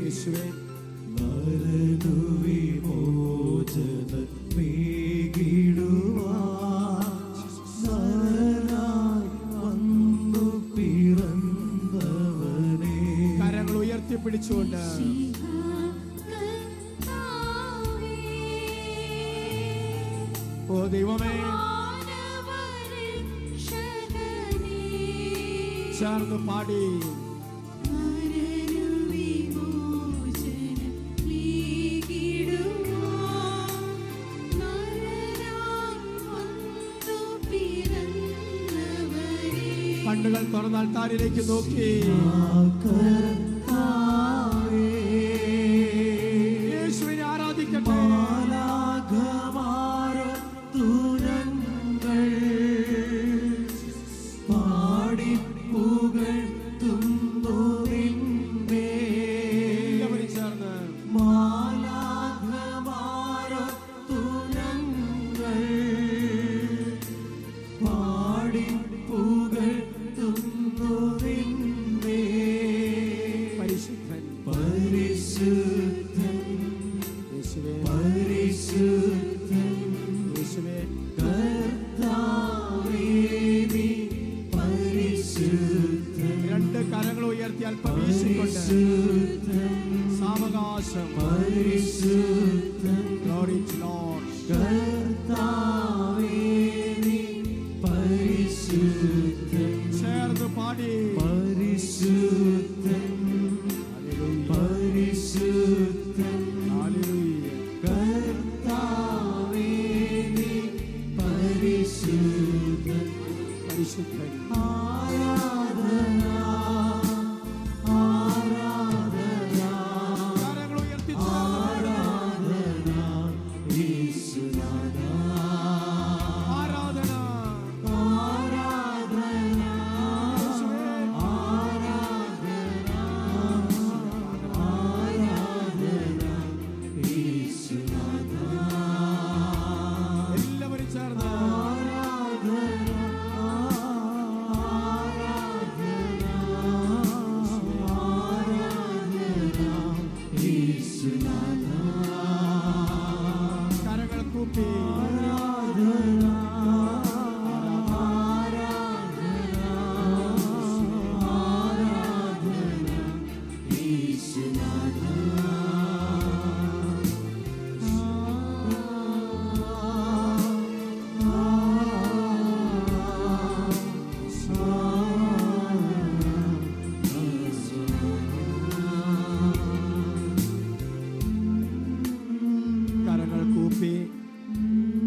യേശുവേ കരങ്ങൾ ഉയർത്തിപ്പിടിച്ചുകൊണ്ട് ഓ ദൈവമേ ചേർന്ന് പാടി കണ്ണുകൾ തുറന്ന് അൾത്താരിലേക്ക് നോക്കി യേശുവിനെ ആരാധിക്കട്ടെ. രണ്ട് കരങ്ങൾ ഉയർത്തി അല്പം വീശിക്കൊണ്ട് സാവകാശം ചേർന്ന് പാടി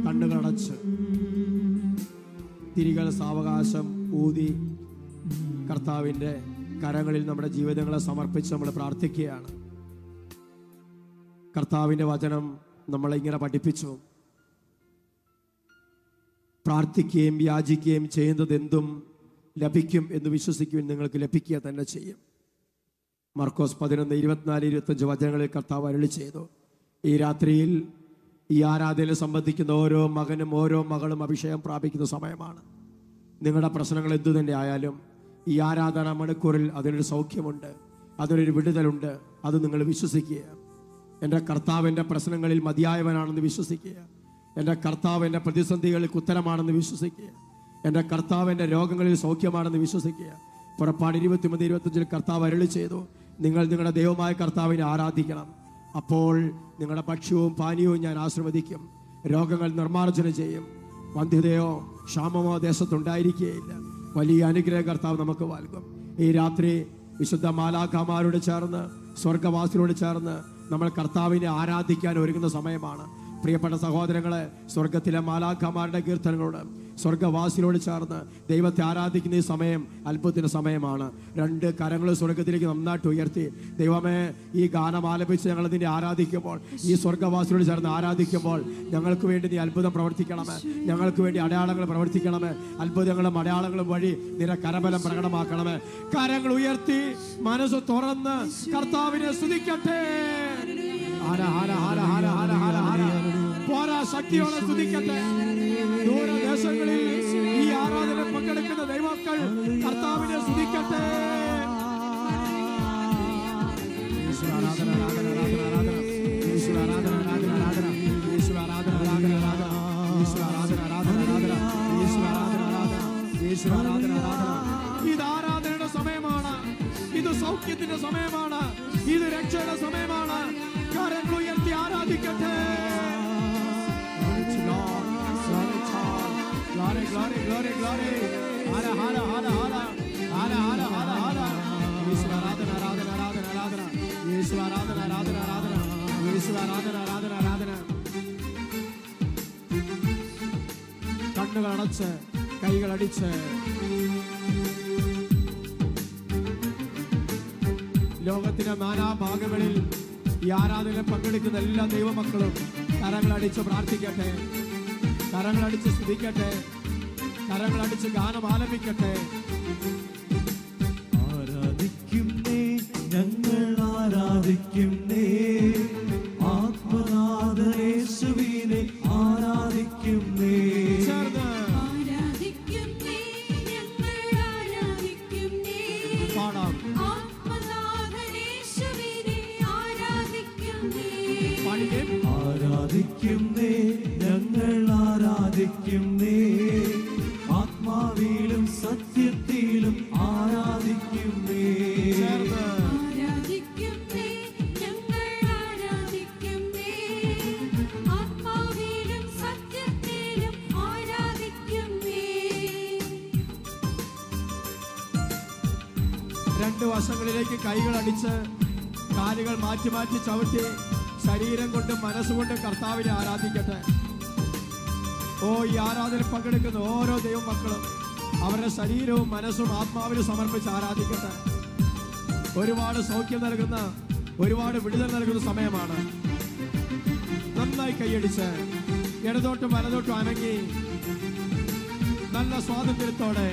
കണ്ണുകളടച്ച് തിരികൾ സാവകാശം ഊതി കർത്താവിൻ്റെ കരങ്ങളിൽ നമ്മുടെ ജീവിതങ്ങളെ സമർപ്പിച്ച് നമ്മൾ പ്രാർത്ഥിക്കുകയാണ്. കർത്താവിൻ്റെ വചനം നമ്മളെ ഇങ്ങനെ പഠിപ്പിച്ചു. പ്രാർത്ഥിക്കുകയും യാചിക്കുകയും ചെയ്യുന്നത് എന്തും ലഭിക്കും എന്ന് വിശ്വസിക്കുകയും നിങ്ങൾക്ക് ലഭിക്കുക തന്നെ ചെയ്യും. മർക്കോസ് 11:24-25 വചനങ്ങളിൽ കർത്താവ് അരുളി ചെയ്തു. ഈ രാത്രിയിൽ ഈ ആരാധനയിൽ സംബന്ധിക്കുന്ന ഓരോ മകനും ഓരോ മകളും അഭിഷേകം പ്രാപിക്കുന്ന സമയമാണ്. നിങ്ങളുടെ പ്രശ്നങ്ങൾ എന്തു തന്നെ ആയാലും ഈ ആരാധന മണിക്കൂറിൽ അതിനൊരു സൗഖ്യമുണ്ട്, അതിനൊരു വിടുതലുണ്ട്. അത് നിങ്ങൾ വിശ്വസിക്കുക. എൻ്റെ കർത്താവ് എൻ്റെ പ്രശ്നങ്ങളിൽ മതിയായവനാണെന്ന് വിശ്വസിക്കുക. എൻ്റെ കർത്താവ് എൻ്റെ പ്രതിസന്ധികൾക്ക് ഉത്തരമാണെന്ന് വിശ്വസിക്കുക. എൻ്റെ കർത്താവ് എൻ്റെ രോഗങ്ങളിൽ സൗഖ്യമാണെന്ന് വിശ്വസിക്കുക. പുറപ്പാട് 23:25 കർത്താവ് അരുളി ചെയ്തു, നിങ്ങൾ നിങ്ങളുടെ ദൈവമായ കർത്താവിനെ ആരാധിക്കണം. അപ്പോൾ നിങ്ങളുടെ ഭക്ഷ്യവും പാനീയവും ഞാൻ ആശീർവദിക്കും. രോഗങ്ങൾ നിർമ്മാർജ്ജനം ചെയ്യും. വന്ധ്യതയോ ക്ഷാമമോ ദേശത്തുണ്ടായിരിക്കുകയില്ല. വലിയ അനുഗ്രഹം കർത്താവ് നമുക്ക് നൽകും. ഈ രാത്രി വിശുദ്ധ മാലാഖമാരോട് ചേർന്ന് സ്വർഗവാസികളോട് ചേർന്ന് നമ്മൾ കർത്താവിനെ ആരാധിക്കാൻ ഒരുങ്ങുന്ന സമയമാണ്. പ്രിയപ്പെട്ട സഹോദരങ്ങളെ, സ്വർഗത്തിലെ മാലാഖമാരുടെ കീർത്തനങ്ങളോട് സ്വർഗവാസികളോട് ചേർന്ന് ദൈവത്തെ ആരാധിക്കുന്ന ഈ സമയം അത്ഭുതത്തിൻ്റെ സമയമാണ്. രണ്ട് കരങ്ങൾ സ്വർഗത്തിലേക്ക് നന്നായിട്ട് ഉയർത്തി, ദൈവമേ ഈ ഗാനം ആലപിച്ച് ഞങ്ങൾ നിന്നെ ആരാധിക്കുമ്പോൾ, ഈ സ്വർഗവാസികളോട് ചേർന്ന് ആരാധിക്കുമ്പോൾ ഞങ്ങൾക്ക് വേണ്ടി നീ അത്ഭുതം പ്രവർത്തിക്കണമേ, ഞങ്ങൾക്ക് വേണ്ടി അടയാളങ്ങൾ പ്രവർത്തിക്കണമേ, അത്ഭുതങ്ങളും അടയാളങ്ങളും വഴി നിന്റെ കരബലം പ്രകടമാക്കണമേ. കരങ്ങൾ ഉയർത്തി മനസ്സ് തുറന്ന് കർത്താവിനെ സ്തുതിക്കട്ടെ. പോരാ, ശക്തിയോടെ സ്തുതിക്കട്ടെ. ദൂരദേശങ്ങളിൽ ഈ ആരാധന പങ്കെടുക്കുന്ന ദൈവമക്കൾ കർത്താവിനെ സ്തുതിക്കട്ടെ. സൗഖ്യത്തിന്റെ സമയമാണ്, ഇത് രക്ഷയുടെ സമയമാണ്. കരങ്ങൾ ഉയർത്തി ആരാധിക്കട്ടെ. Glory, glory, glory, glory. Hara, hara, hara, hara. Hara, hara, hara, hara. Yesu ആരാധന, ആരാധന, ആരാധന, ആരാധന. യേശു ആരാധന, ആരാധന, ആരാധന. യേശു ആരാധന, ആരാധന, ആരാധന. കണ്ണുകൾ അടച്ച് കൈകൾ അടിച്ച് ലോകത്തിന്റെ നാനാഭാഗങ്ങളിൽ ഈ ആരാധനയിൽ പങ്കെടുക്കുന്ന എല്ലാ ദൈവമക്കളും കരങ്ങളടിച്ച് പ്രാർത്ഥിക്കട്ടെ, കരങ്ങളടിച്ച് സ്തുതിക്കട്ടെ, കരങ്ങളടിച്ച് ഗാനം ആലപിക്കട്ടെ. ആരാധിക്കുന്നേ, ഞങ്ങൾ ആരാധിക്കുന്നേ, ആത്മനാഥനേശുവിനെ ആരാധിക്കുന്നേ. ചേർന്ന് ആരാധിക്കുന്നേ, ഞങ്ങൾ ആരാധിക്കുന്നേ, പാടാം. ആത്മനാഥനേശുവിനെ ആരാധിക്കുന്നേ. പാടിക്കേ. ആരാധിക്കുന്നേ, ഞങ്ങൾ ആരാധിക്കുന്നേ, ആത്മാവിലും സത്യത്തിലും ആരാധിക്കുന്നേ. ചേർന്ന് ആരാധിക്കുന്നേ, ഞങ്ങൾ ആരാധിക്കുന്നേ, ആത്മാവിലും സത്യത്തിലും ആരാധിക്കുന്നേ. രണ്ട് വശങ്ങളിലേക്ക് കൈകൾ അടിച്ച് കാലുകൾ മാറ്റി മാറ്റി ചവിട്ടി ശരീരം കൊണ്ടും മനസ്സുകൊണ്ടും കർത്താവിനെ ആരാധിക്കട്ടെ. ഓ, ഈ ആരാധനയിൽ പങ്കെടുക്കുന്ന ഓരോ ദൈവമക്കളും അവരുടെ ശരീരവും മനസ്സും ആത്മാവിനും സമർപ്പിച്ച് ആരാധിക്കട്ടെ. ഒരുപാട് സൗഖ്യം നൽകുന്ന, ഒരുപാട് വിടുതൽ നൽകുന്ന സമയമാണ്. നന്നായി കൈയടിച്ച് ഇടതോട്ടും വലതോട്ടും അനങ്ങി നല്ല സ്വാതന്ത്ര്യത്തോടെ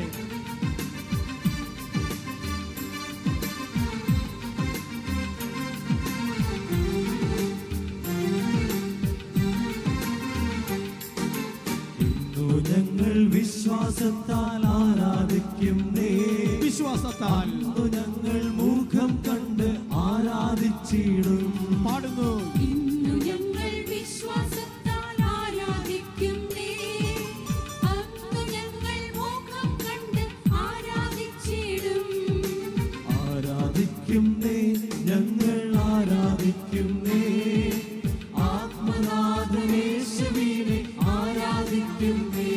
ഞങ്ങൾ വിശ്വാസത്താൽ ആരാധിക്കുന്നേ, വിശ്വാസത്താൽ ഞങ്ങൾ മുഖം കണ്ട് ആരാധിച്ചിടും. പാടുന്നു. ഇന്നു ഞങ്ങൾ വിശ്വാസത്താൽ ആരാധിക്കുന്നേ, അന്നു ഞങ്ങൾ മുഖം കണ്ട് ആരാധിച്ചിടും. ആരാധിക്കുന്നേ, ഞങ്ങൾ ആരാധിക്കുന്നേ, ആത്മനാഥനേശുവിനെ ആരാധിക്കുന്നേ.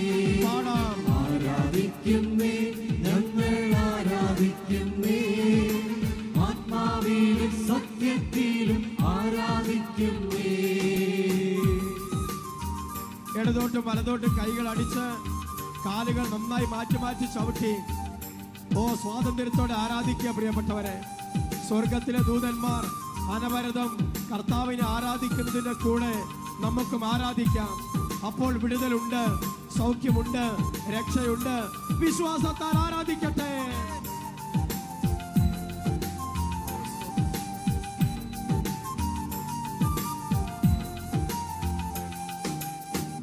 പാടാം. ആരാധിക്കുന്നേ, ഞങ്ങൾ ആരാധിക്കുന്നേ, ആത്മാവിലും സത്യത്തിലും ആരാധിക്കുന്നേ. ഇടതോട്ടും വലതോട്ടും കൈകൾ അടിച്ച് കാലുകൾ നന്നായി മാറ്റി മാറ്റി ചവിട്ടി ഓ സ്വാതന്ത്ര്യത്തോടെ ആരാധിക്കുക. പ്രിയപ്പെട്ടവരെ, സ്വർഗത്തിലെ ദൂതന്മാർ അനവരതം കർത്താവിനെ ആരാധിക്കുന്നതിന്റെ കൂടെ നമുക്കും ആരാധിക്കാം. അപ്പോൾ വിടുതലുണ്ട്, സൗഖ്യമുണ്ട്, രക്ഷയുണ്ട്. വിശ്വാസത്താൽ ആരാധിക്കട്ടെ.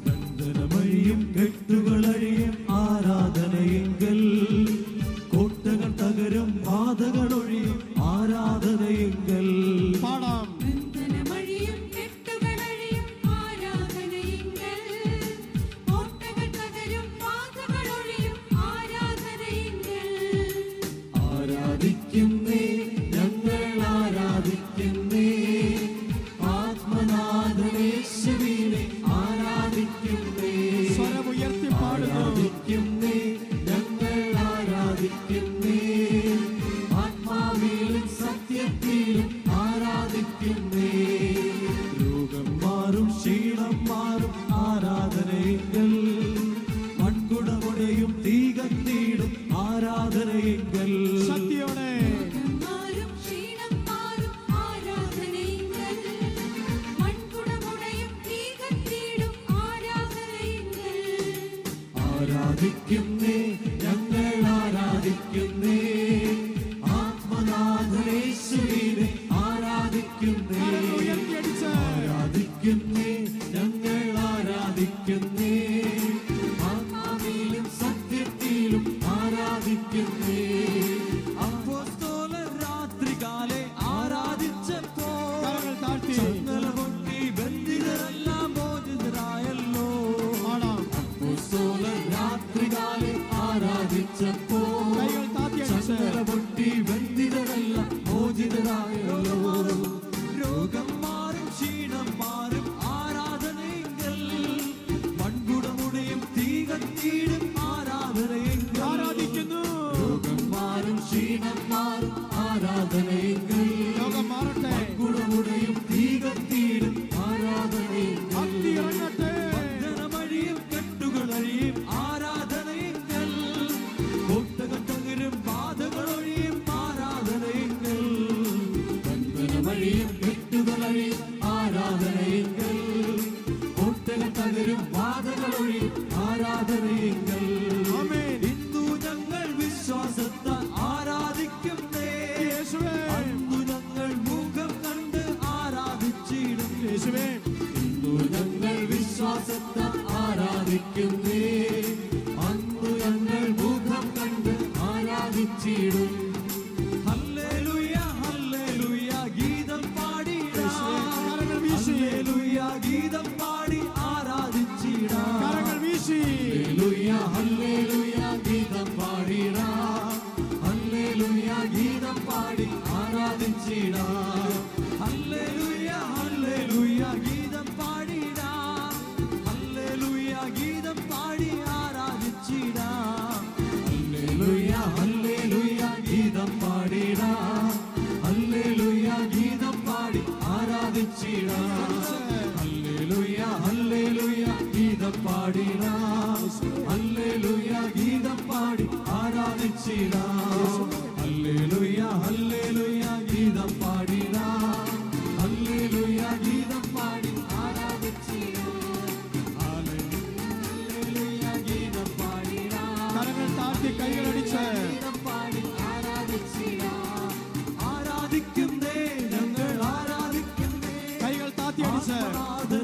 ബന്ധനമഴിയും കെട്ടുകളഴിയും ആരാധനയെങ്കിൽ, കോട്ടകൾ തകരും ബാധകളൊഴിയും ആരാധനയെങ്കിൽ. പാടാം. ബന്ധനമഴിയും കെട്ടുകളഴിയും ആരാധനയെങ്കിൽ, കോട്ടകൾ തകരും ബാധകളൊഴിയും ആരാധനയെങ്കിൽ. ആരാധിക്കുന്നേ, ഞങ്ങൾ ആരാധിക്കുന്നേ, ആത്മനാഥനേശുവിനെ ആരാധിക്കുന്നേ. സ്വരമുയർത്തി പാടുന്നു. ആരാധിക്കുന്നേ, ഞങ്ങൾ ആരാധിക്കുന്നേ, ആത്മാവിലും സത്യത്തിലും ആരാധിക്കുന്നേ. രോഗം മാറും, ക്ഷീണം മാറും ആരാധനയെങ്കിൽ, മൺകുടമുടയും തീ കത്തിയിടും ആരാധനയെങ്കിൽ. ശക്തിയോടെ മാറും, ക്ഷീണം മാറും ആരാധനയെങ്കിൽ, മൺകുടമുടയും തീ കത്തിയിടും ആരാധനയെങ്കിൽ. ആരാധിക്കുന്നേ, ഞങ്ങൾ ആരാധിക്കുന്നേ, ആത്മനാഥനേശുവിനെ ആരാധിക്കുന്നേ. ഉയർത്തിയടിച്ച് ആരാധിക്കുന്നേ, ഞങ്ങൾ ആരാധിക്കുന്നേ, ആത്മാവിലും സത്യത്തിലും ആരാധിക്കുന്നേ. അപ്പോസ്തലർ രാത്രികാലെ ആരാധിച്ചപ്പോൾ കരങ്ങൾ താഴ്ത്തി ചങ്ങല പൊട്ടി ബന്ധിതരെല്ലാം മോചിതരായല്ലോ. പാടാം. അപ്പോസ്തലർ രാത്രികാലെ ആരാധിച്ചപ്പോൾ കൈകൾ താഴ്ത്തി മോചിതരായല്ലോ. രോഗം മാറും, ക്ഷീണം മാറും, ആരാധനയെങ്കിൽ മൺകുടമുടയും തീ കത്തിയിടും ആരാധനയെങ്കിൽ. ആരാധിക്കുന്നു. രോഗം മാറും, ക്ഷീണം മാറും, ആരാധനയെങ്കിൽ ലോകം മാറട്ടെ. മൺകുടമുടയും തീ കത്തിയിടും ആരാധനയെങ്കിൽ. അഗ്നി ഇറങ്ങട്ടെ. ബന്ധനമഴിയും കെട്ടുകളഴിയും ആരാധനയെങ്കിൽ. കോട്ടകൾ തകരും, ബാധകളൊഴിയും ആരാധനയെങ്കിൽ. ബന്ധനമഴിയും കെട്ടുകളഴിയും ആരാധനയെങ്കിൽ. കോട്ടകൾ തകരും, ബാധകളൊഴിയും ആരാധനയെങ്കിൽ. ഇന്നു ഞങ്ങൾ വിശ്വാസത്താൽ ആരാധിക്കുന്നേ. അന്നു ഞങ്ങൾ മുഖം കണ്ട് ആരാധിച്ചിടും. ഇന്നു ഞങ്ങൾ വിശ്വാസത്താൽ ആരാധിക്കുന്നേ. അന്നു ഞങ്ങൾ മുഖം കണ്ട് ആരാധിച്ചിടും. ഹല്ലേലൂയ ഹല്ലേലൂയ ഗീതം പാടിടാം. ഹല്ലേലൂയ ഗീതം പാടി ആരാധിച്ചിടാം. ഹല്ലേലൂയ ഹല്ലേലൂയ ഗീതം പാടിടാം. ഹല്ലേലൂയ ഗീതം പാടി ആരാധിച്ചിടാം. ഹല്ലേലൂയ ഹല്ലേലൂയ ഗീതം പാടിടാം. ഹല്ലേലൂയ ഗീതം പാടി ആരാധിച്ചിടാം. ഹല്ലേലൂയ ഹല്ലേലൂയ ഗീതം പാടിടാം. ഹല്ലേലൂയ ഗീതം പാടി ആരാധിച്ചിടാം. ഹല്ലേലൂയ ഹല്ലേലൂയ ഗീതം പാടിടാം. ഹല്ലേലൂയ ഗീതം പാടി ആരാധിച്ചിടാം. ഹല്ലേലൂയ ഹല്ലേലൂയ ഗീതം പാടിടാം. ഹല്ലേലൂയ ഗീതം പാടി ആരാധിച്ചിടാം. ഹല്ലേലൂയ ഗീതം പാടിടാം. കരങ്ങൾ താഴ്ത്തി കൈകളടിച്ച് ഗീതം പാടി ആരാധിച്ചിടാം. ആരാധിക്കുന്നേ ഞങ്ങൾ ആരാധിക്കുന്നേ. കൈകൾ താത്തി അടിച്ച്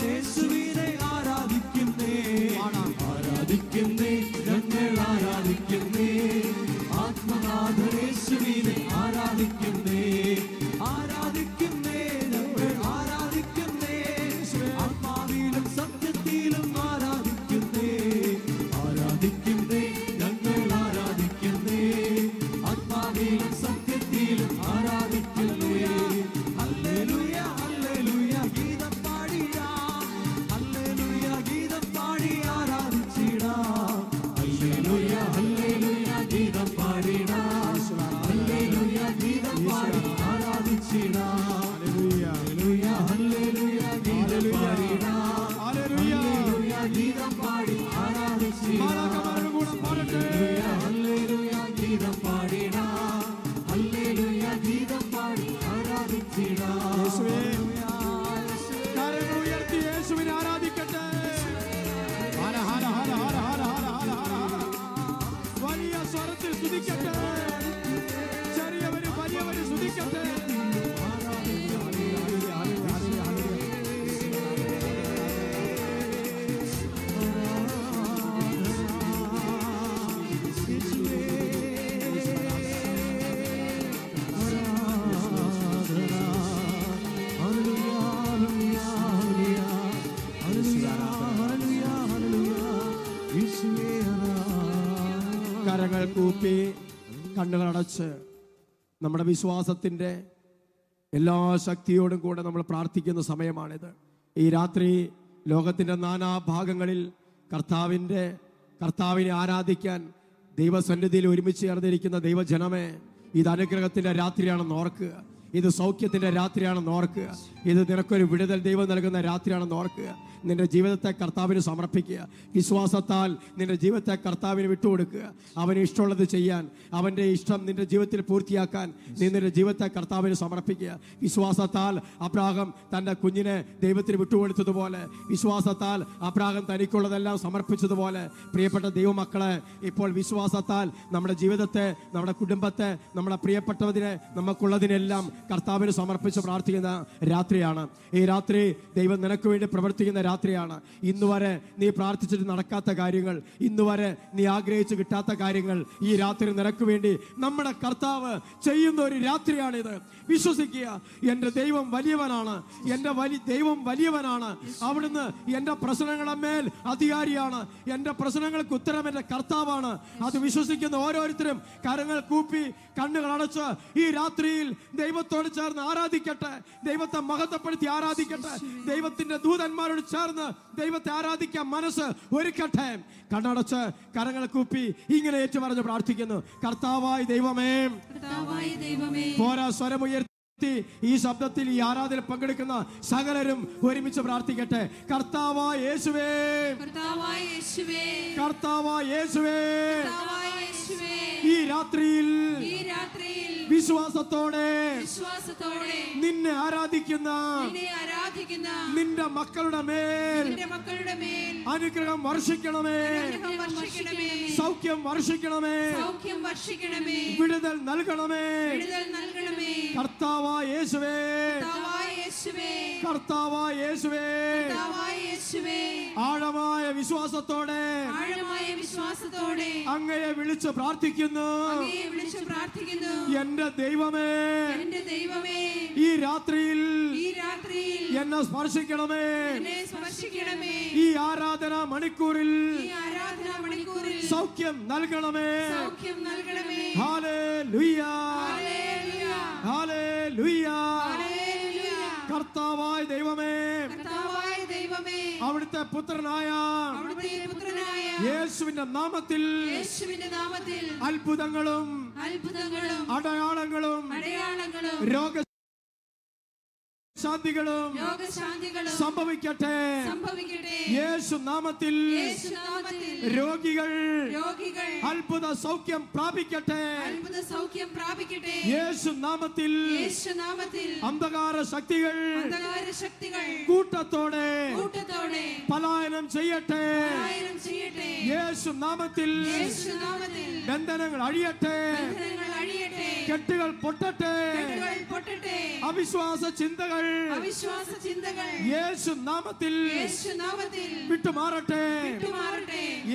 യേശുവിനെ ആരാധിക്കുന്നേ. ആരാധിക്കുന്നേ ഞങ്ങൾ ആരാധിക്കുന്നേ. ആത്മനാഥനേശുവിനെ ആരാധിക്കുന്നേ. ആരാധിക്കുന്നേ ഞങ്ങൾ ആരാധിക്കുന്നേ. ആത്മാവിലും സത്യത്തിലും ആരാധിക്കുന്നേ. ആരാധിക്കുന്നേ ഞങ്ങൾ ആരാധിക്കുന്നേ. ആത്മാവിലും സത്യത്തിലും ആരാധിക്കുന്നേ. ഹല്ലേലൂയ ഹല്ലേലൂയ ഗീതം പാടിടാം. ഹല്ലേലൂയ ഗീതം പാടി ആരാധിച്ചിടാം. ഹല്ലേലൂയ ഹല്ലേലൂയ ഗീതം പാടിടാം. ഹല്ലേലൂയ ഗീതം പാടി ആരാധിച്ചിടാം. ഹല്ലേലൂയ ഹല്ലേലൂയ ഗീതം പാടിടാം. ഹല്ലേലൂയ ഗീതം പാടി ആരാധിച്ചിടാം. ഹല്ലേലൂയ ഹല്ലേലൂയ ഗീതം പാടിടാം. ഹല്ലേലൂയ ഗീതം പാടി ആരാധിച്ചിടാം. കരങ്ങൾ ഉയർത്തി യേശുവിനെ ആരാധിക്കട്ടെ. ഹര ഹര ഹര ഹര ഹര ഹര ഹര ഹര ഹര. വലിയ സ്വരത്തിൽ സ്തുതിക്കട്ടെ. ചെറിയവരും വലിയവരും സ്തുതിക്കട്ടെ. കരങ്ങൾ കൂപ്പി കണ്ണുകൾ അടച്ച് നമ്മുടെ വിശ്വാസത്തിൻ്റെ എല്ലാ ശക്തിയോടും കൂടെ നമ്മൾ പ്രാർത്ഥിക്കുന്ന സമയമാണിത്. ഈ രാത്രി ലോകത്തിൻ്റെ നാനാഭാഗങ്ങളിൽ കർത്താവിനെ ആരാധിക്കാൻ ദൈവസന്നിധിയിൽ ഒരുമിച്ച് ചേർന്നിരിക്കുന്ന ദൈവജനമേ, ഇത് അനുഗ്രഹത്തിൻ്റെ രാത്രിയാണെന്ന് ഓർക്കുക. ഇത് സൗഖ്യത്തിൻ്റെ രാത്രിയാണെന്ന് ഓർക്കുക. ഇത് നിനക്കൊരു വിടുതൽ ദൈവം നൽകുന്ന രാത്രിയാണെന്ന് ഓർക്കുക. നിന്റെ ജീവിതത്തെ കർത്താവിന് സമർപ്പിക്കുക. വിശ്വാസത്താൽ നിന്റെ ജീവിതത്തെ കർത്താവിന് വിട്ടുകൊടുക്കുക. അവന് ഇഷ്ടമുള്ളത് ചെയ്യാൻ, അവൻ്റെ ഇഷ്ടം നിന്റെ ജീവിതത്തിൽ പൂർത്തിയാക്കാൻ നീ നിന്റെ ജീവിതത്തെ കർത്താവിന് സമർപ്പിക്കുക. വിശ്വാസത്താൽ അബ്രാഹാം തൻ്റെ കുഞ്ഞിനെ ദൈവത്തിന് വിട്ടുകൊടുത്തതുപോലെ, വിശ്വാസത്താൽ അബ്രാഹാം തനിക്കുള്ളതെല്ലാം സമർപ്പിച്ചതുപോലെ, പ്രിയപ്പെട്ട ദൈവമക്കളെ, ഇപ്പോൾ വിശ്വാസത്താൽ നമ്മുടെ ജീവിതത്തെ, നമ്മുടെ കുടുംബത്തെ, നമ്മുടെ പ്രിയപ്പെട്ടതിനെ, നമുക്കുള്ളതിനെല്ലാം കർത്താവിന് സമർപ്പിച്ച് പ്രാർത്ഥിക്കുന്ന രാത്രിയാണ്. ഈ രാത്രി ദൈവം നിനക്ക് വേണ്ടി പ്രവർത്തിക്കുന്ന രാത്രിയാണ്. ഇന്ന് വരെ നീ പ്രാർത്ഥിച്ചിട്ട് നടക്കാത്ത കാര്യങ്ങൾ, ഇന്ന് വരെ നീ ആഗ്രഹിച്ച് കിട്ടാത്ത കാര്യങ്ങൾ ഈ രാത്രി നിനക്ക് വേണ്ടി നമ്മുടെ കർത്താവ് ചെയ്യുന്ന ഒരു രാത്രിയാണിത്. വിശ്വസിക്കുക, എൻ്റെ ദൈവം വലിയവനാണ്, എൻ്റെ ദൈവം വലിയവനാണ്. അവിടുന്ന് എൻ്റെ പ്രശ്നങ്ങളുടെ മേൽ അധികാരിയാണ്. എൻ്റെ പ്രശ്നങ്ങൾക്ക് ഉത്തരം എൻ്റെ കർത്താവാണ്. അത് വിശ്വസിക്കുന്ന ഓരോരുത്തരും കരങ്ങൾ കൂപ്പി കണ്ണുകൾ അടച്ച് ഈ രാത്രിയിൽ ദൈവത്തോട് ചേർന്ന് ആരാധിക്കട്ടെ. ദൈവത്തെ മഹത്വപ്പെടുത്തി ആരാധിക്കട്ടെ. ദൈവത്തിന്റെ ദൂതന്മാരോട് ചേർന്ന് ദൈവത്തെ ആരാധിക്കാൻ മനസ്സ് ഒരുക്കട്ടെ. കണ്ണടച്ച് കരങ്ങൾ കൂപ്പി ഇങ്ങനെ ഏറ്റുപറഞ്ഞ് പ്രാർത്ഥിക്കുന്നു. കർത്താവായ ദൈവമേ, പോരാ സ്വരമുയർത്തി ഈ ശബ്ദത്തിൽ ഈ ആരാധന പങ്കെടുക്കുന്ന സകലരും ഒരുമിച്ച് പ്രാർത്ഥിക്കട്ടെ. കർത്താവായ യേശുവേ, കർത്താവായ യേശുവേ, ഈ രാത്രിയിൽ വിശ്വാസത്തോടെ നിന്നെ ആരാധിക്കുന്ന നിന്റെ മക്കളുടെ മേൽ അനുഗ്രഹം വർഷിക്കണമേ, സൗഖ്യം വർഷിക്കണമേ, വിടുതൽ നൽകണമേ. കർത്താവായ യേശുവേ, കർത്താവായ യേശുവേ, ആഴമായ വിശ്വാസത്തോടെ അങ്ങയെ വിളിച്ച് പ്രാർത്ഥിക്കുന്നു. എന്റെ ദൈവമേ, ഈ രാത്രിയിൽ എന്നെ സ്പർശിക്കണമേ. ഈ ആരാധനാ മണിക്കൂറിൽ സൗഖ്യം നൽകണമേ. Hallelujah, hallelujah. കർത്താവായ ദൈവമേ, അവിടുത്തെ പുത്രനായ യേശുവിന്റെ നാമത്തിൽ അത്ഭുതങ്ങളും അടയാളങ്ങളും രോഗശാന്തികളും സംഭവിക്കട്ടെ. യേശു നാമത്തിൽ രോഗികൾ അത്ഭുത സൗഖ്യം പ്രാപിക്കട്ടെ. യേശു നാമത്തിൽ അന്ധകാര ശക്തികൾ കൂട്ടത്തോടെ പലായനം ചെയ്യട്ടെ. യേശു നാമത്തിൽ ബന്ധനങ്ങൾ അഴിയട്ടെ, കെട്ടുകൾ പൊട്ടട്ടെ, അവിശ്വാസ ചിന്തകൾ യേശു നാമത്തിൽ വിട്ടുമാറട്ടെ.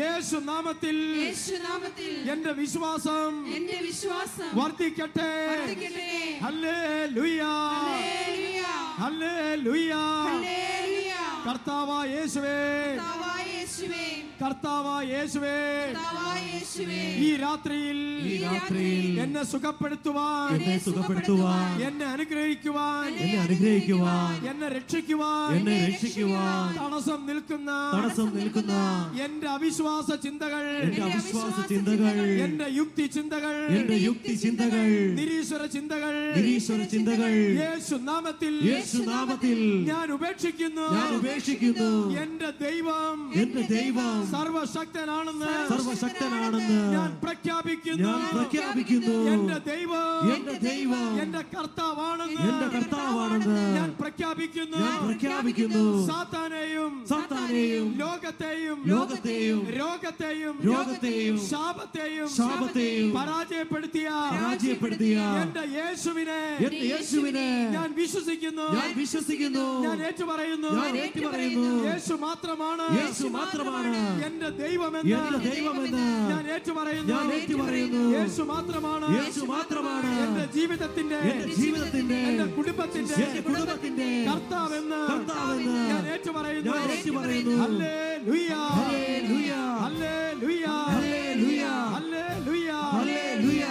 യേശു നാമത്തിൽ എന്റെ വിശ്വാസം വർദ്ധിക്കട്ടെ. Hallelujah, hallelujah. കർത്താവായ യേശുവേ, കർത്താവായ യേശുവേ, ഈ രാത്രിയിൽ എന്നെ സുഖപ്പെടുത്തുവാൻ, എന്നെ അനുഗ്രഹിക്കുവാൻ, എന്നെ രക്ഷിക്കുവാൻ തടസ്സം നിൽക്കുന്ന എന്റെ അവിശ്വാസ ചിന്തകൾ, എന്റെ യുക്തി ചിന്തകൾ, നിരീശ്വര ചിന്തകൾ യേശു നാമത്തിൽ ഞാൻ ഉപേക്ഷിക്കുന്നു. എന്റെ ദൈവം സർവശക്തനാണെന്ന് ഞാൻ പ്രഖ്യാപിക്കുന്നു. എന്റെ ദൈവം എന്റെ കർത്താവാണെന്ന് ഞാൻ പ്രഖ്യാപിക്കുന്നു. സാത്താനെയും ലോകത്തെയും രോഗത്തെയും ശാപത്തെയും പരാജയപ്പെടുത്തിയ എന്റെ യേശുവിനെ ഞാൻ വിശ്വസിക്കുന്നു. ഞാൻ ഏറ്റുപറയുന്നു. യേശു മാത്രമാണ് എന്റെ ദൈവമെന്ന് ഞാൻ ഏറ്റുപറയുന്നു. യേശു മാത്രമാണ് എന്റെ ജീവിതത്തിന്റെ എന്റെ കുടുംബത്തിന്റെ കർത്താവെന്ന് ഞാൻ ഏറ്റുപറയുന്നു. Hallelujah, hallelujah, hallelujah.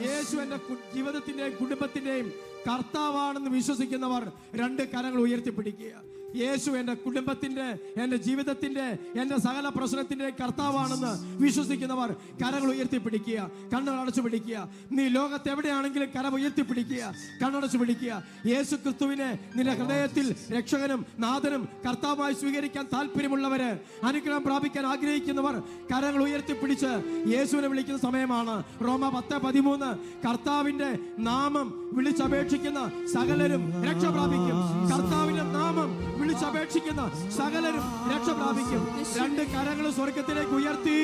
യേശു എന്റെ ജീവിതത്തിന്റെയും കുടുംബത്തിന്റെയും കർത്താവാണെന്ന് വിശ്വസിക്കുന്നവർ രണ്ട് കരങ്ങൾ ഉയർത്തിപ്പിടിക്കുക. യേശു എൻ്റെ കുടുംബത്തിന്റെ, എൻ്റെ ജീവിതത്തിന്റെ, എൻ്റെ സകല പ്രശ്നത്തിന്റെ കർത്താവാണെന്ന് വിശ്വസിക്കുന്നവർ കരങ്ങൾ ഉയർത്തിപ്പിടിക്കുക. കണ്ണുകൾ അടച്ചു പിടിക്കുക. നീ ലോകത്ത് എവിടെയാണെങ്കിലും കരം ഉയർത്തിപ്പിടിക്കുക, കണ്ണടച്ചു പിടിക്കുക. യേശു ക്രിസ്തുവിനെ നിന്റെ ഹൃദയത്തിൽ രക്ഷകനും നാഥനും കർത്താവായി സ്വീകരിക്കാൻ താല്പര്യമുള്ളവര്, അനുഗ്രഹം പ്രാപിക്കാൻ ആഗ്രഹിക്കുന്നവർ കരങ്ങൾ ഉയർത്തിപ്പിടിച്ച് യേശുവിനെ വിളിക്കുന്ന സമയമാണ്. റോമ 10:13 കർത്താവിന്റെ നാമം വിളിച്ചപേക്ഷിക്കുന്ന സകലരും രക്ഷ പ്രാപിക്കും. കർത്താവിന്റെ നാമം വിളിച്ചപേക്ഷിക്കുന്ന സകലരും രക്ഷ പ്രാപിക്കും. രണ്ട് കരങ്ങൾ സ്വർഗത്തിലേക്ക് ഉയർത്തി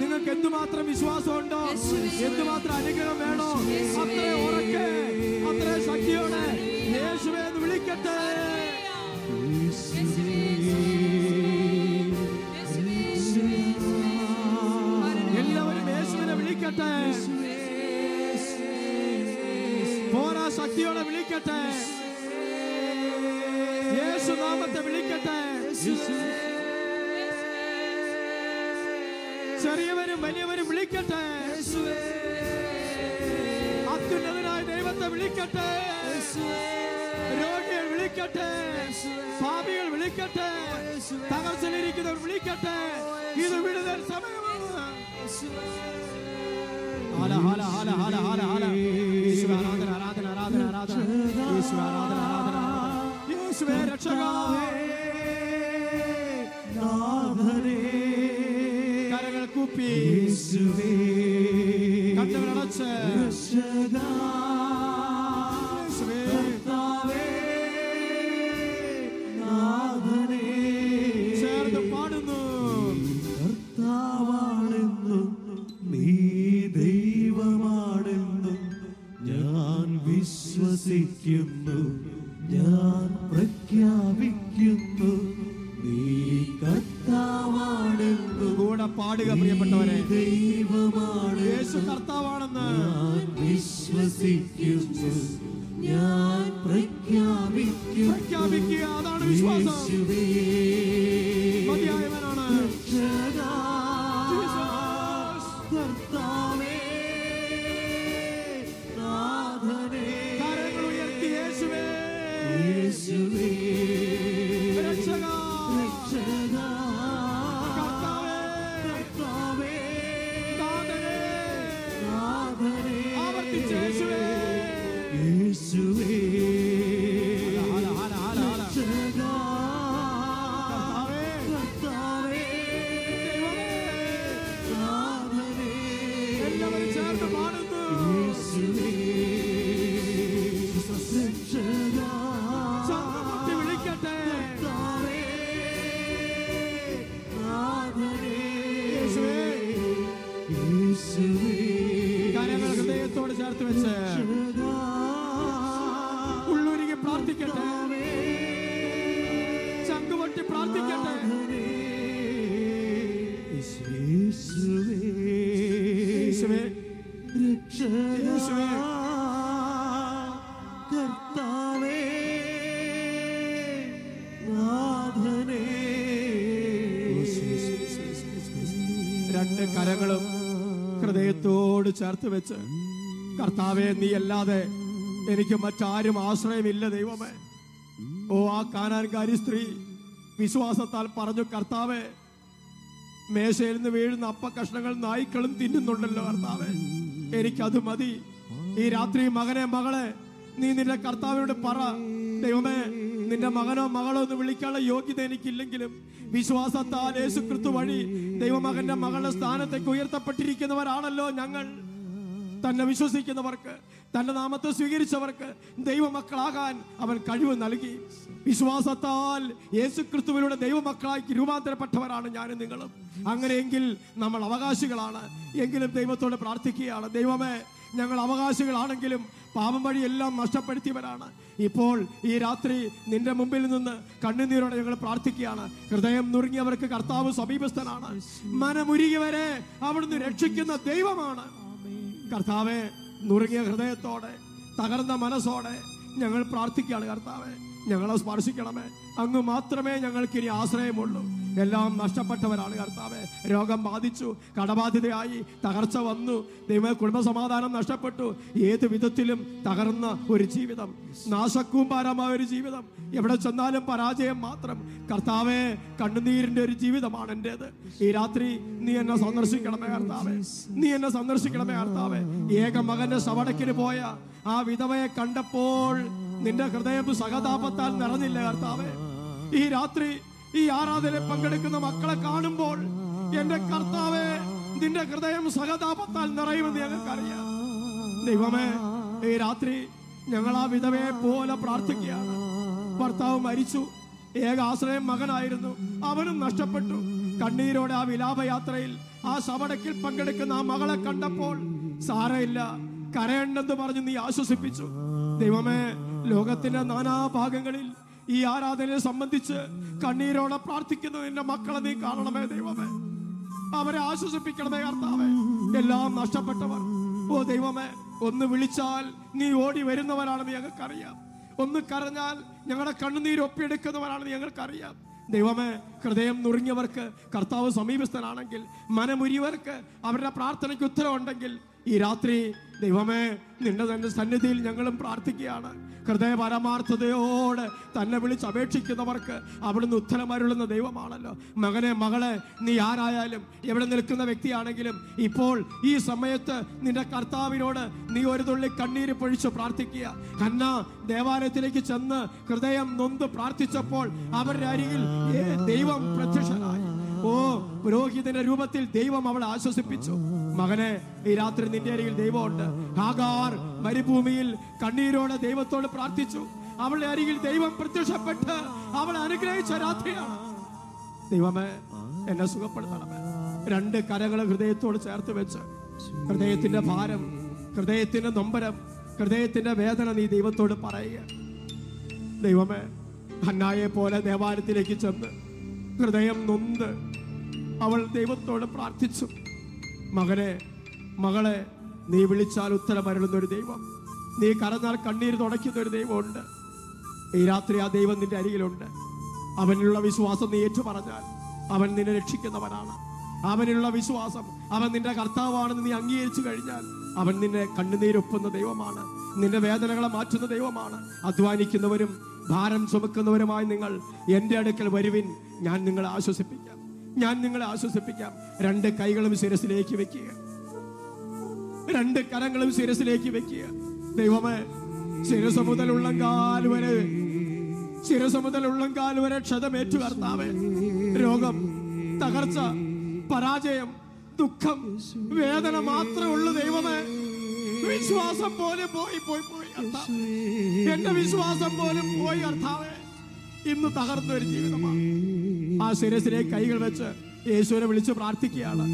നിങ്ങൾക്ക് എന്തുമാത്രം വിശ്വാസമുണ്ടോ, എന്തുമാത്രം അനുഗ്രഹം വേണോ, അത്രേ ഉറക്കെ, അത്രേ ശക്തിയോടെ യേശുവേ എന്ന് വിളിക്കട്ടെ. വിളിക്കട്ടെ, യേശുനാമത്തെ വിളിക്കട്ടെ. ചെറിയവരും വലിയവരും വിളിക്കട്ടെ, അത്യുന്നതനായ ദൈവത്തെ വിളിക്കട്ടെ. രോഗികൾ വിളിക്കട്ടെ, പാപികൾ വിളിക്കട്ടെ, തകർച്ചയിലിരിക്കുന്നവർ വിളിക്കട്ടെ. ഇത് വിടുതൽ സമയമാണ്. യേശുവേ രക്ഷകനേ, കരങ്ങൾ കൂപ്പി കണ്ണുകളടച്ച് ചേർന്ന് പാടുന്നു. കർത്താവാണെന്നും നീ ദൈവമാണെന്നും ഞാൻ വിശ്വസിക്കുന്നു, ഞാൻ പ്രഖ്യാപിക്കുന്നു. നീ കർത്താവാണെന്നും കൂടെ പാടുക പ്രിയപ്പെട്ടവരെ. ദൈവമാണ് യേശു കർത്താവാണെന്ന് ഞാൻ വിശ്വസിക്കുന്നു, ഞാൻ പ്രഖ്യാപിക്കുന്നു. പ്രഖ്യാപിക്കുക, അതാണ് വിശ്വാസം. മതിയായവനാണ് കർത്താവേ, നാഥനേ. കരങ്ങൾ ഉയർത്തി യേശുവേ, യേശുവേ രക്ഷക, രക്ഷക, കർത്താവേ, കർത്താവേ, നാഥനേ, നാഥനേ. ആവർത്തിച്ച് യേശുവേ, യേശുവേ രക്ഷക, കർത്താവേ, കർത്താവേ, നാഥനേ. എല്ലാവരും ചേർന്ന് പാടുന്നു. യേശുവേ രക്ഷക, ശബ്ദമുട്ടി വിളിക്കട്ടെ. കർത്താവേ, നാഥനേ. യേശുവേ, യേശുവേ കരങ്ങൾ ഹൃദയത്തോട് ചേർത്ത് വെച്ച് ഉള്ളുരുകി പ്രാർത്ഥിക്കട്ടെ, ചങ്കുപൊട്ടി പ്രാർത്ഥിക്കട്ടെ. യേശുവേ യേശുവേ, രക്ഷക, യേശുവേ, കർത്താവേ, നാഥനേ. രണ്ട് കരങ്ങളും ഹൃദയത്തോട് ചേർത്ത് വെച്ച്, കർത്താവേ, നീ അല്ലാതെ എനിക്ക് മറ്റാരും ആശ്രയമില്ല ദൈവമേ. ഓ, ആ കാനാൻകാരി സ്ത്രീ വിശ്വാസത്താൽ പറഞ്ഞു, കർത്താവേ, മേശയിൽ നിന്ന് വീഴുന്ന അപ്പക്കഷ്ണങ്ങൾ നായ്ക്കളും തിന്നുന്നുണ്ടല്ലോ കർത്താവേ, എനിക്കത് മതി. ഈ രാത്രി മകനെ, മകളെ, നീ നിന്റെ കർത്താവിനോട് പറ, ദൈവമേ, നിന്റെ മകനോ മകളോ എന്ന് വിളിക്കാനുള്ള യോഗ്യത എനിക്കില്ലെങ്കിലും വിശ്വാസത്താൽ യേശുക്രിസ്തു വഴി ദൈവമകന്റെ മകളുടെ സ്ഥാനത്തേക്ക് ഉയർത്തപ്പെട്ടിരിക്കുന്നവരാണല്ലോ ഞങ്ങൾ. തന്നെ വിശ്വസിക്കുന്നവർക്ക്, തന്റെ നാമത്തെ സ്വീകരിച്ചവർക്ക് ദൈവമക്കളാകാൻ അവൻ കഴിവ് നൽകി. വിശ്വാസത്താൽ യേശുക്രിസ്തുവിലൂടെ ദൈവമക്കളായി രൂപാന്തരപ്പെട്ടവരാണ് ഞാനും നിങ്ങളും. അങ്ങനെയെങ്കിൽ നമ്മൾ അവകാശികളാണ്. എങ്കിലും ദൈവത്തോട് പ്രാർത്ഥിക്കുകയാണ്, ദൈവമേ, ഞങ്ങൾ അവകാശികളാണെങ്കിലും പാപം വഴി എല്ലാം നഷ്ടപ്പെടുത്തിയവരാണ്. ഇപ്പോൾ ഈ രാത്രി നിന്റെ മുമ്പിൽ നിന്ന് കണ്ണുനീരോടെ ഞങ്ങൾ പ്രാർത്ഥിക്കുകയാണ്. ഹൃദയം നുറുങ്ങിയവർക്ക് കർത്താവ് സമീപസ്ഥനാണ്. മനമുരുകിയവരെ അവിടുന്ന് രക്ഷിക്കുന്ന ദൈവമാണ്. കർത്താവെ, നുറുങ്ങിയ ഹൃദയത്തോടെ, തകർന്ന മനസ്സോടെ ഞങ്ങൾ പ്രാർത്ഥിക്കുകയാണ്. കർത്താവെ, ഞങ്ങളെ സ്പർശിക്കണമേ. അങ്ങ് മാത്രമേ ഞങ്ങൾക്ക് ഇനി ആശ്രയമുള്ളൂ. എല്ലാം നഷ്ടപ്പെട്ടവരാണ് കർത്താവെ. രോഗം ബാധിച്ചു, കടബാധിതയായി, തകർച്ച വന്നു, ദൈവമേ, കുടുംബസമാധാനം നഷ്ടപ്പെട്ടു. ഏത് വിധത്തിലും തകർന്ന ഒരു ജീവിതം, നാശക്കൂമ്പാരമായ ഒരു ജീവിതം, എവിടെ ചെന്നാലും പരാജയം മാത്രം. കർത്താവെ, കണ്ണുനീരിന്റെ ഒരു ജീവിതമാണ് എൻ്റേത്. ഈ രാത്രി നീ എന്നെ സന്ദർശിക്കണമേ കർത്താവെ, നീ എന്നെ സന്ദർശിക്കണമേ കർത്താവെ. ഏക മകന്റെ ശവടക്കിന് പോയ ആ വിധവയെ കണ്ടപ്പോൾ നിന്റെ ഹൃദയം സഹതാപത്താൽ നിറഞ്ഞില്ല കർത്താവെ. ഈ രാത്രി ഈ ആരാധനയിൽ പങ്കെടുക്കുന്ന മക്കളെ കാണുമ്പോൾ എന്റെ കർത്താവെ, നിന്റെ ഹൃദയം സഹതാപത്താൽ നിറയുമെന്ന് ഞങ്ങൾക്കറിയാം. ദൈവമേ, ഈ രാത്രി ഞങ്ങൾ ആ വിധവയെ പോലെ പ്രാർത്ഥിക്കുകയാണ്. ഭർത്താവ് മരിച്ചു, ഏക ആശ്രയം മകനായിരുന്നു, അവനും നഷ്ടപ്പെട്ടു. കണ്ണീരോടെ ആ വിലാപയാത്രയിൽ ആ ശവടക്കിൽ പങ്കെടുക്കുന്ന ആ മകളെ കണ്ടപ്പോൾ സാരമില്ല, കരയണ്ടെന്ന് പറഞ്ഞ് നീ ആശ്വസിപ്പിച്ചു. ദൈവമേ, ലോകത്തിന്റെ നാനാഭാഗങ്ങളിൽ ഈ ആരാധനയെ സംബന്ധിച്ച് കണ്ണീരോടെ പ്രാർത്ഥിക്കുന്ന നിന്റെ മക്കളെ നീ കാണണമേ ദൈവമേ. അവരെ ആശ്വസിപ്പിക്കണമേ കർത്താവേ. എല്ലാം നഷ്ടപ്പെട്ടവർ, ഓ ദൈവമേ, ഒന്ന് വിളിച്ചാൽ നീ ഓടി വരുന്നവരാണെന്ന് ഞങ്ങൾക്കറിയാം. ഒന്ന് കരഞ്ഞാൽ ഞങ്ങളുടെ കണ്ണുനീര് ഒപ്പിയെടുക്കുന്നവരാണെന്ന് ഞങ്ങൾക്കറിയാം. ദൈവമേ, ഹൃദയം നുറുങ്ങിയവർക്ക് കർത്താവ് സമീപസ്ഥനാണെങ്കിൽ, മനമുരിയവർക്ക് അവരുടെ പ്രാർത്ഥനയ്ക്ക് ഉത്തരവുണ്ടെങ്കിൽ ഈ രാത്രി ദൈവമേ നിന്റെ തന്നെ സന്നിധിയിൽ ഞങ്ങളും പ്രാർത്ഥിക്കുകയാണ്. ഹൃദയ പരമാർത്ഥതയോടെ തന്നെ വിളിച്ചപേക്ഷിക്കുന്നവർക്ക് അവിടുന്ന് ഉത്തരമരുളുന്ന ദൈവമാണല്ലോ. മകനെ, മകളെ, നീ ആരായാലും എവിടെ നിൽക്കുന്ന വ്യക്തിയാണെങ്കിലും ഇപ്പോൾ ഈ സമയത്ത് നിന്റെ കർത്താവിനോട് നീ ഒരു തുള്ളി കണ്ണീര് പൊഴിച്ച് പ്രാർത്ഥിക്കുക. ഹന്ന ദേവാലയത്തിലേക്ക് ചെന്ന് ഹൃദയം നൊന്ത് പ്രാർത്ഥിച്ചപ്പോൾ അവരുടെ അരികിൽ ദൈവം പ്രത്യക്ഷനായി. ഓ, പുരോഹിതന്റെ രൂപത്തിൽ ദൈവം അവളെ ആശ്വസിപ്പിച്ചു. മകനെ, ഈ രാത്രി നിന്റെ അരികിൽ ദൈവമുണ്ട്. ഹാഗാർ മരുഭൂമിയിൽ കണ്ണീരോടെ ദൈവത്തോട് പ്രാർത്ഥിച്ചു. അവളുടെ അരികിൽ ദൈവം പ്രത്യക്ഷപ്പെട്ട് അവളെ അനുഗ്രഹിച്ച രാത്രിയാണ്. ദൈവമേ, എന്നെ സുഖപ്പെടുത്തണമേ. രണ്ട് കരങ്ങൾ ഹൃദയത്തോട് ചേർത്ത് വെച്ച് ഹൃദയത്തിന്റെ ഭാരം, ഹൃദയത്തിന്റെ നൊമ്പരം, ഹൃദയത്തിന്റെ വേദന നീ ദൈവത്തോട് പറയുക. ദൈവമേ, ഹന്നായെ പോലെ ദേവാലയത്തിലേക്ക് ചെന്ന് ഹൃദയം നൊന്ത് അവൾ ദൈവത്തോട് പ്രാർത്ഥിച്ചു. മകനെ, മകളെ, നീ വിളിച്ചാൽ ഉത്തരമരുളുന്ന ഒരു ദൈവം, നീ കരഞ്ഞാൽ കണ്ണീര് തുടയ്ക്കുന്ന ഒരു ദൈവമുണ്ട്. ഈ രാത്രി ആ ദൈവം നിന്റെ അരികിലുണ്ട്. അവനിലുള്ള വിശ്വാസം നീ ഏറ്റു പറഞ്ഞാൽ അവൻ നിന്നെ രക്ഷിക്കുന്നവനാണ്. അവനുള്ള വിശ്വാസം, അവൻ നിന്റെ കർത്താവാണെന്ന് നീ അംഗീകരിച്ചു കഴിഞ്ഞാൽ അവൻ നിന്നെ കണ്ണുനീരൊപ്പുന്ന ദൈവമാണ്. നിന്റെ വേദനകളെ മാറ്റുന്ന ദൈവമാണ്. അധ്വാനിക്കുന്നവരും ഭാരം ചുമക്കുന്നവരുമായി നിങ്ങൾ എൻ്റെ അടുക്കൽ വരുവിൻ, ഞാൻ നിങ്ങളെ ആശ്വസിപ്പിക്കാം, ഞാൻ നിങ്ങളെ ആശ്വസിപ്പിക്കാം. രണ്ട് കൈകളും ശിരസിലേക്ക് വെക്കുക, രണ്ട് കരങ്ങളും ശിരസിലേക്ക് വെക്കുക. ദൈവമേ, ശിരസ് മുതൽ ഉള്ളങ്കാൽ വരെ, ശിരസ് മുതൽ ഉള്ളങ്കാൽ വരെ ക്ഷതമേറ്റു കർത്താവേ. രോഗം, തകർച്ച, പരാജയം, ദുഃഖം, വേദന മാത്രമേ ഉള്ളൂ ദൈവമേ. വിശ്വാസം പോലും പോയി പോയി പോയി കർത്താവേ. എന്റെ വിശ്വാസം പോലും പോയി കർത്താവേ. ഇന്ന് തകർന്ന ഒരു ജീവിതമാണ്. ആ ശിരസിലേക്ക് കൈകൾ വെച്ച് യേശുവിനെ വിളിച്ച് പ്രാർത്ഥിക്കുകയാണ്.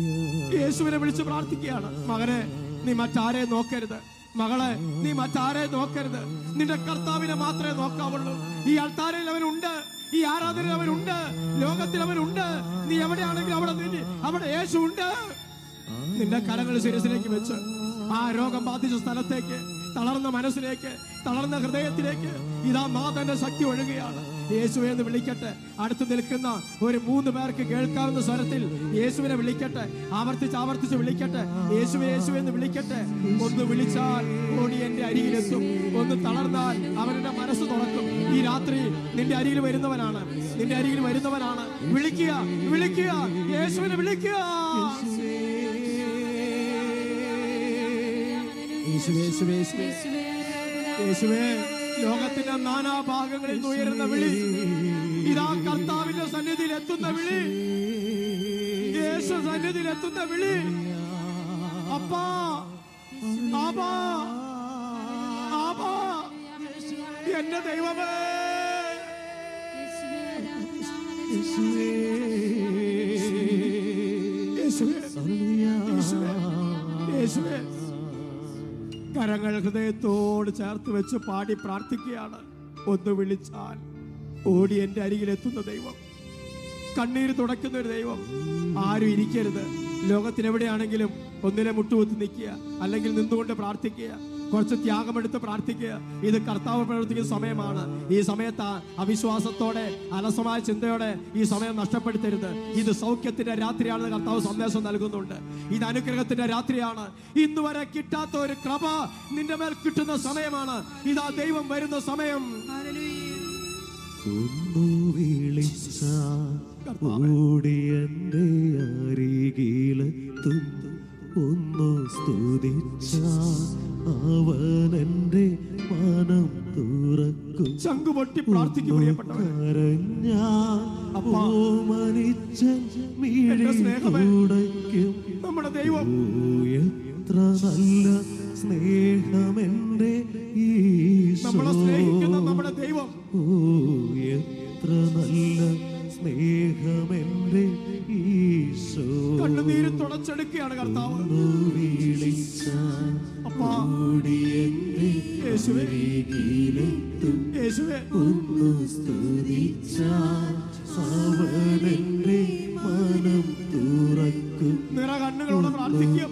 യേശുവിനെ വിളിച്ച് പ്രാർത്ഥിക്കുകയാണ്. മകനെ, നീ മറ്റാരെ നോക്കരുത്. മകളെ, നീ മറ്റാരെ നോക്കരുത്. നിന്റെ കർത്താവിനെ മാത്രമേ നോക്കാവുള്ളൂ. ഈ അൾത്താരയിൽ അവനുണ്ട്, ഈ ആരാധനയിൽ അവനുണ്ട്, ലോകത്തിൽ അവനുണ്ട്. നീ എവിടെയാണെങ്കിലും അവിടെ യേശു ഉണ്ട്. നിന്റെ കരങ്ങൾ ശിരസിലേക്ക് വെച്ച് ആ രോഗം ബാധിച്ച സ്ഥലത്തേക്ക്, തളർന്ന മനസ്സിലേക്ക്, തളർന്ന ഹൃദയത്തിലേക്ക് ഇതാ നാഥന്റെ ശക്തി ഒഴുകുകയാണ്. യേശുവെ എന്ന് വിളിക്കട്ടെ. അടുത്ത് നിൽക്കുന്ന ഒരു 3 പേർക്ക് കേൾക്കാവുന്ന സ്വരത്തിൽ യേശുവിനെ വിളിക്കട്ടെ. ആവർത്തിച്ച് ആവർത്തിച്ച് വിളിക്കട്ടെ. യേശുവെ, യേശുവെ എന്ന് വിളിക്കട്ടെ. ഒന്ന് വിളിച്ചാൽ ഓടി എന്റെ അരികിലെത്തും. ഒന്ന് തളർന്നാൽ അവരുടെ മനസ്സ് തുറക്കും. ഈ രാത്രി നിന്റെ അരികിൽ വരുന്നവനാണ്, നിന്റെ അരികിൽ വരുന്നവനാണ്. വിളിക്കുക, വിളിക്കുക, യേശുവിനെ വിളിക്കുക. യേശുവേ, ലോകത്തിന്റെ നാനാഭാഗങ്ങളിൽ നിന്ന് ഉയരുന്ന വിളി, ഇതാ കർത്താവിന്റെ സന്നിധിയിൽ എത്തുന്ന വിളി, യേശു സന്നിധിയിൽ എത്തുന്ന വിളി. അപ്പാ, ആബാ, ആബാ, എന്റെ ദൈവമേ. യേശുവേ, കരങ്ങൾ ഹൃദയത്തോട് ചേർത്ത് വെച്ച് പാടി പ്രാർത്ഥിക്കുകയാണ്. ഒന്ന് വിളിച്ചാൽ ഓടി എൻ്റെ അരികിലെത്തുന്ന ദൈവം, കണ്ണീര് തുടയ്ക്കുന്ന ഒരു ദൈവം. ആരും ഇരിക്കരുത്. ലോകത്തിനെവിടെയാണെങ്കിലും ഒന്നിനെ മുട്ടുകുത്തി നിൽക്കുക, അല്ലെങ്കിൽ നിന്നുകൊണ്ട് പ്രാർത്ഥിക്കുക, കുറച്ച് ത്യാഗമെടുത്ത് പ്രാർത്ഥിക്കുക. ഇത് കർത്താവ് പ്രവർത്തിക്കുന്ന സമയമാണ്. ഈ സമയത്ത് അവിശ്വാസത്തോടെ, അലസമായ ചിന്തയോടെ ഈ സമയം നഷ്ടപ്പെടുത്തരുത്. ഇത് സൗഖ്യത്തിന്റെ രാത്രിയാണെന്ന് കർത്താവ് സന്ദേശം നൽകുന്നുണ്ട്. ഇത് അനുഗ്രഹത്തിന്റെ രാത്രിയാണ്. ഇന്നുവരെ കിട്ടാത്ത ഒരു കൃപ നിന്റെ മേൽ കിട്ടുന്ന സമയമാണ്. ഇതാ ദൈവം വരുന്ന സമയം. ഒന്നു സ്തുതിച്ച അവനെന്റെ മനം തുറക്കും. ചങ്കുപൊട്ടി പ്രാർത്ഥിക്കും. നമ്മുടെ ദൈവം എത്ര നല്ല സ്നേഹമെന്റെ നമ്മളെ സ്നേഹിക്കുന്ന നമ്മുടെ ദൈവം. ഓ, എത്ര നല്ല സ്നേഹമെന്റെ ഈശോ. കണ്ണുനീര് തുടച്ചെടുക്കുകയാണ് കർത്താവ്. ഒന്നു സ്തുതിച്ചാൽ അവനെന്റെ മനം തുറക്കും. നിറ കണ്ണുകളോടെ പ്രാർത്ഥിക്കുക.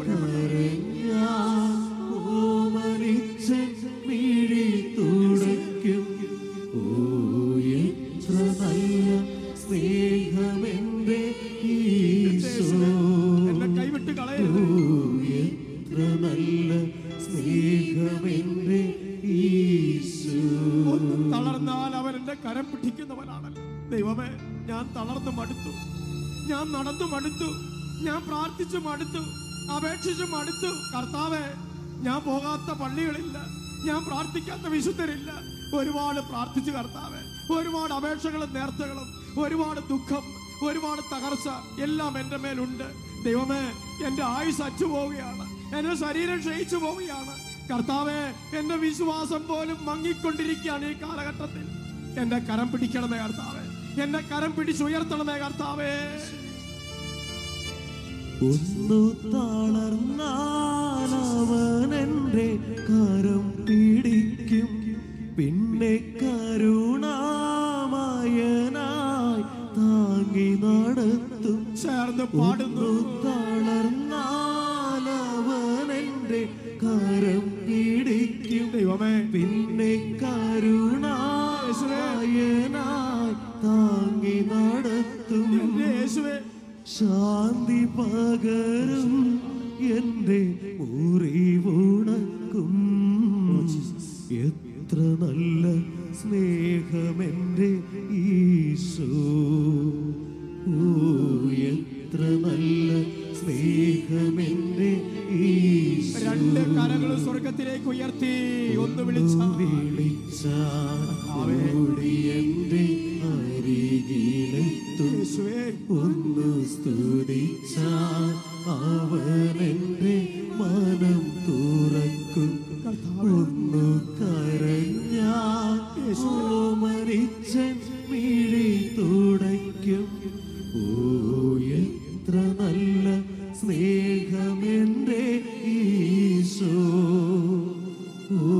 ഒന്ന് തളർന്നാൽ അവൻ എന്റെ കരം പിടിക്കുന്നവനാണല്ലോ. ദൈവമേ, ഞാൻ തളർന്നു മടുത്തു, ഞാൻ നടന്നു മടുത്തു, ഞാൻ പ്രാർത്ഥിച്ചു മടുത്തു, അപേക്ഷിച്ചു മടുത്തു. കർത്താവേ, ഞാൻ പോകാത്ത പള്ളികളില്ല, ഞാൻ പ്രാർത്ഥിക്കാത്ത വിശുദ്ധരില്ല. ഒരുപാട് പ്രാർത്ഥിച്ചു കർത്താവേ, ഒരുപാട് അപേക്ഷകളും നേർച്ചകളും, ഒരുപാട് ദുഃഖം, ഒരുപാട് തകർച്ച എല്ലാം എൻ്റെ മേലുണ്ട്. ദൈവമേ, എൻ്റെ ആയുസ് അച്ചു പോവുകയാണ്, എൻ്റെ ശരീരം ക്ഷയിച്ചു പോവുകയാണ്. കർത്താവേ, എൻ്റെ വിശ്വാസം പോലും മങ്ങിക്കൊണ്ടിരിക്കുകയാണ് ഈ കാലഘട്ടത്തിൽ. എൻ്റെ കരം പിടിക്കണമേ കർത്താവേ, എൻ്റെ കരം പിടിച്ചുയർത്തണമേ കർത്താവേ. ഒന്നു തളർന്നാലവൻ എൻ്റെ കരം പിടിക്കും, പിന്നെ കരുണാമയനായി താങ്ങി നടത്തും. ചേർന്ന് പാടുന്നു. തളർന്നാലവൻ എൻ്റെ കരം പിടിക്കും, ദൈവമേ, പിന്നെ കരുണാമയനായി താങ്ങി നടത്തും. യേശുവേ, ശാന്തി പകരും എൻ്റെ മുറിവുണക്കും. എത്ര നല്ല സ്നേഹമെൻ്റെ ഈശോ, ഓ എത്ര നല്ല സ്നേഹമെൻ്റെ ഈശോ. രണ്ട് കരങ്ങളും സ്വർഗത്തിലേക്ക് ഉയർത്തി ഒന്ന് വിളിച്ചാടി എൻ്റെ അരികിലെത്തും. ഒന്ന് സ്തുതിച്ചാൽ അവനെന്റെ മനം തുറക്കും. ഒന്ന് കരഞ്ഞാൽ മരിച്ചൻ മിഴി തുടയ്ക്കും. ഓ എത്ര നല്ല സ്നേഹമെന്റെ ഈശോ, ഓ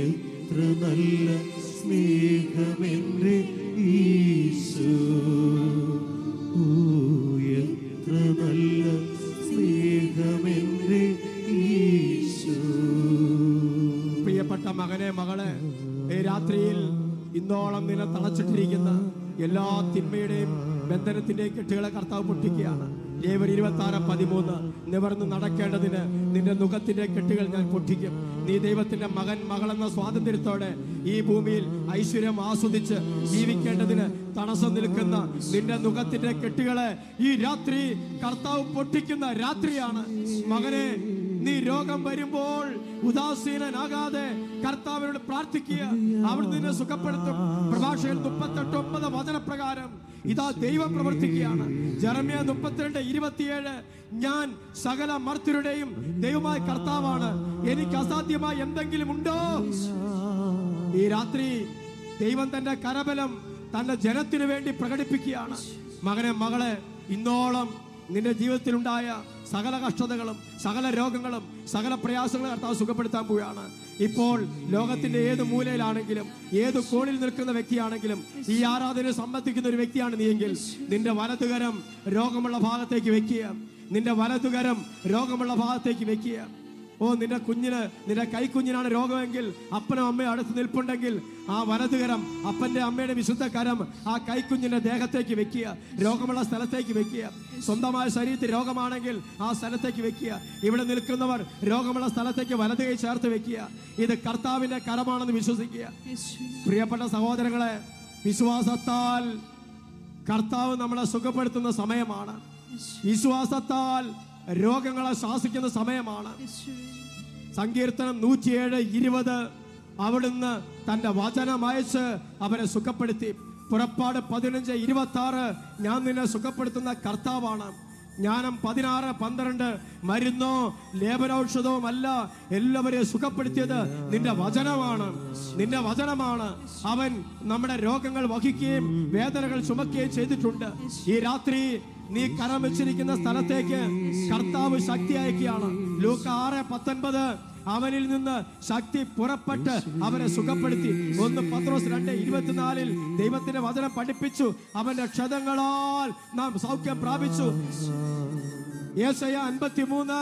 എത്ര നല്ല സ്നേഹമെന്റെ ഈശോ, ഓ എത്ര നല്ല സ്നേഹമെന്റെ ഈശോ. പ്രിയപ്പെട്ട മകനെ, മകളെ, ഈ രാത്രിയിൽ ഇന്നോളം നിന്നെ തളച്ചിട്ടിരിക്കുന്ന എല്ലാ തിന്മയുടെയും ബന്ധനത്തിന്റെയും കെട്ടുകളെ കർത്താവ് പൊട്ടിക്കുകയാണ്. ലേവ്യർ 26:13 നിവർന്ന് നടക്കേണ്ടതിന് നിന്റെ മുഖത്തിന്റെ കെട്ടുകൾ ഞാൻ പൊട്ടിക്കും. നീ ദൈവത്തിന്റെ മകൻ മകളെന്ന സ്വാതന്ത്ര്യത്തോടെ ഈ ഭൂമിയിൽ ഐശ്വര്യം ആസ്വദിച്ച് ജീവിക്കേണ്ടതിന് തടസ്സം നിൽക്കുന്ന നിന്റെ മുഖത്തിന്റെ കെട്ടുകളെ ഈ രാത്രി കർത്താവ് പൊട്ടിക്കുന്ന രാത്രിയാണ്. മകനെ, നീ രോഗം വരുമ്പോൾ ഉദാസീനനാകാതെ കർത്താവിനോട് പ്രാർത്ഥിക്കുക, അവൻ നിന്നെ സുഖപ്പെടുത്തും. പ്രഭാഷകൻ 38:9 വചനപ്രകാരം ഇതാ ദൈവം പ്രവർത്തിക്കുകയാണ്. ജെറമ്യ 32:27 ഞാൻ സകല മർത്യരുടെയും ദൈവമായ കർത്താവാണ്, എനിക്ക് അസാധ്യമായി എന്തെങ്കിലും ഉണ്ടോ? ഈ രാത്രി ദൈവം തന്റെ കരബലം തന്റെ ജനത്തിനു വേണ്ടി പ്രകടിപ്പിക്കുകയാണ്. മകനെ, മകളെ, ഇന്നോളം നിന്റെ ജീവിതത്തിലുണ്ടായ സകല കഷ്ടതകളും സകല രോഗങ്ങളും സകല പ്രയാസങ്ങളും കർത്താവ് സുഖപ്പെടുത്താൻ പോവുകയാണ്. ഇപ്പോൾ ലോകത്തിന്റെ ഏത് മൂലയിലാണെങ്കിലും ഏത് കോണിൽ നിൽക്കുന്ന വ്യക്തിയാണെങ്കിലും ഈ ആരാധനയെ സംബന്ധിക്കുന്ന ഒരു വ്യക്തിയാണ് നീയെങ്കിൽ നിന്റെ വലതുകരം രോഗമുള്ള ഭാഗത്തേക്ക് വെക്കുക, നിന്റെ വലതുകരം രോഗമുള്ള ഭാഗത്തേക്ക് വെക്കുക. ഓ, നിന്റെ കുഞ്ഞിന്, നിന്റെ കൈക്കുഞ്ഞിനാണ് രോഗമെങ്കിൽ അപ്പനും അമ്മയും അടുത്ത് നിൽപ്പുണ്ടെങ്കിൽ ആ വലതുകരം, അപ്പന്റെ അമ്മയുടെ വിശുദ്ധ കരം ആ കൈക്കുഞ്ഞിന്റെ ദേഹത്തേക്ക് വെക്കുക, രോഗമുള്ള സ്ഥലത്തേക്ക് വെക്കുക. സ്വന്തമായ ശരീരത്തിൽ രോഗമാണെങ്കിൽ ആ സ്ഥലത്തേക്ക് വെക്കുക. ഇവിടെ നിൽക്കുന്നവർ രോഗമുള്ള സ്ഥലത്തേക്ക് വലത് കൈ ചേർത്ത് വെക്കുക. ഇത് കർത്താവിന്റെ കരമാണെന്ന് വിശ്വസിക്കുക. പ്രിയപ്പെട്ട സഹോദരങ്ങളെ, വിശ്വാസത്താൽ കർത്താവ് നമ്മളെ സുഖപ്പെടുത്തുന്ന സമയമാണ്. വിശ്വാസത്താൽ രോഗങ്ങളെ ശാസിക്കുന്ന സമയമാണ്. സങ്കീർത്തനം 107:20 അവിടുന്ന് തന്റെ വചനം അയച്ച് അവരെ സുഖപ്പെടുത്തി. പുറപ്പാട് 15:26 ഞാൻ നിന്നെ സുഖപ്പെടുത്തുന്ന കർത്താവാണ്. ജ്ഞാനം 16:12 മരുന്നോ ലേപനൌഷധവും അല്ല, എല്ലാവരെയും സുഖപ്പെടുത്തിയത് നിന്റെ വചനമാണ്, നിന്റെ വചനമാണ്. അവൻ നമ്മുടെ രോഗങ്ങൾ വഹിക്കുകയും വേദനകൾ ചുമക്കുകയും ചെയ്തിട്ടുണ്ട്. ഈ രാത്രി നീ കരം വെച്ചിരിക്കുന്ന സ്ഥലത്തേക്ക് കർത്താവ് ശക്തി അയക്കുകയാണ്. ലൂക്ക 6:19 അവനിൽ നിന്ന് ശക്തി പുറപ്പെട്ട് അവരെ സുഖപ്പെടുത്തി. 1 പത്രോസ് 2:24 ദൈവത്തിന്റെ വചനം പഠിപ്പിച്ചു, അവന്റെ ക്ഷതങ്ങളാൽ നാം സൗഖ്യം പ്രാപിച്ചു. യെശയ്യാ 53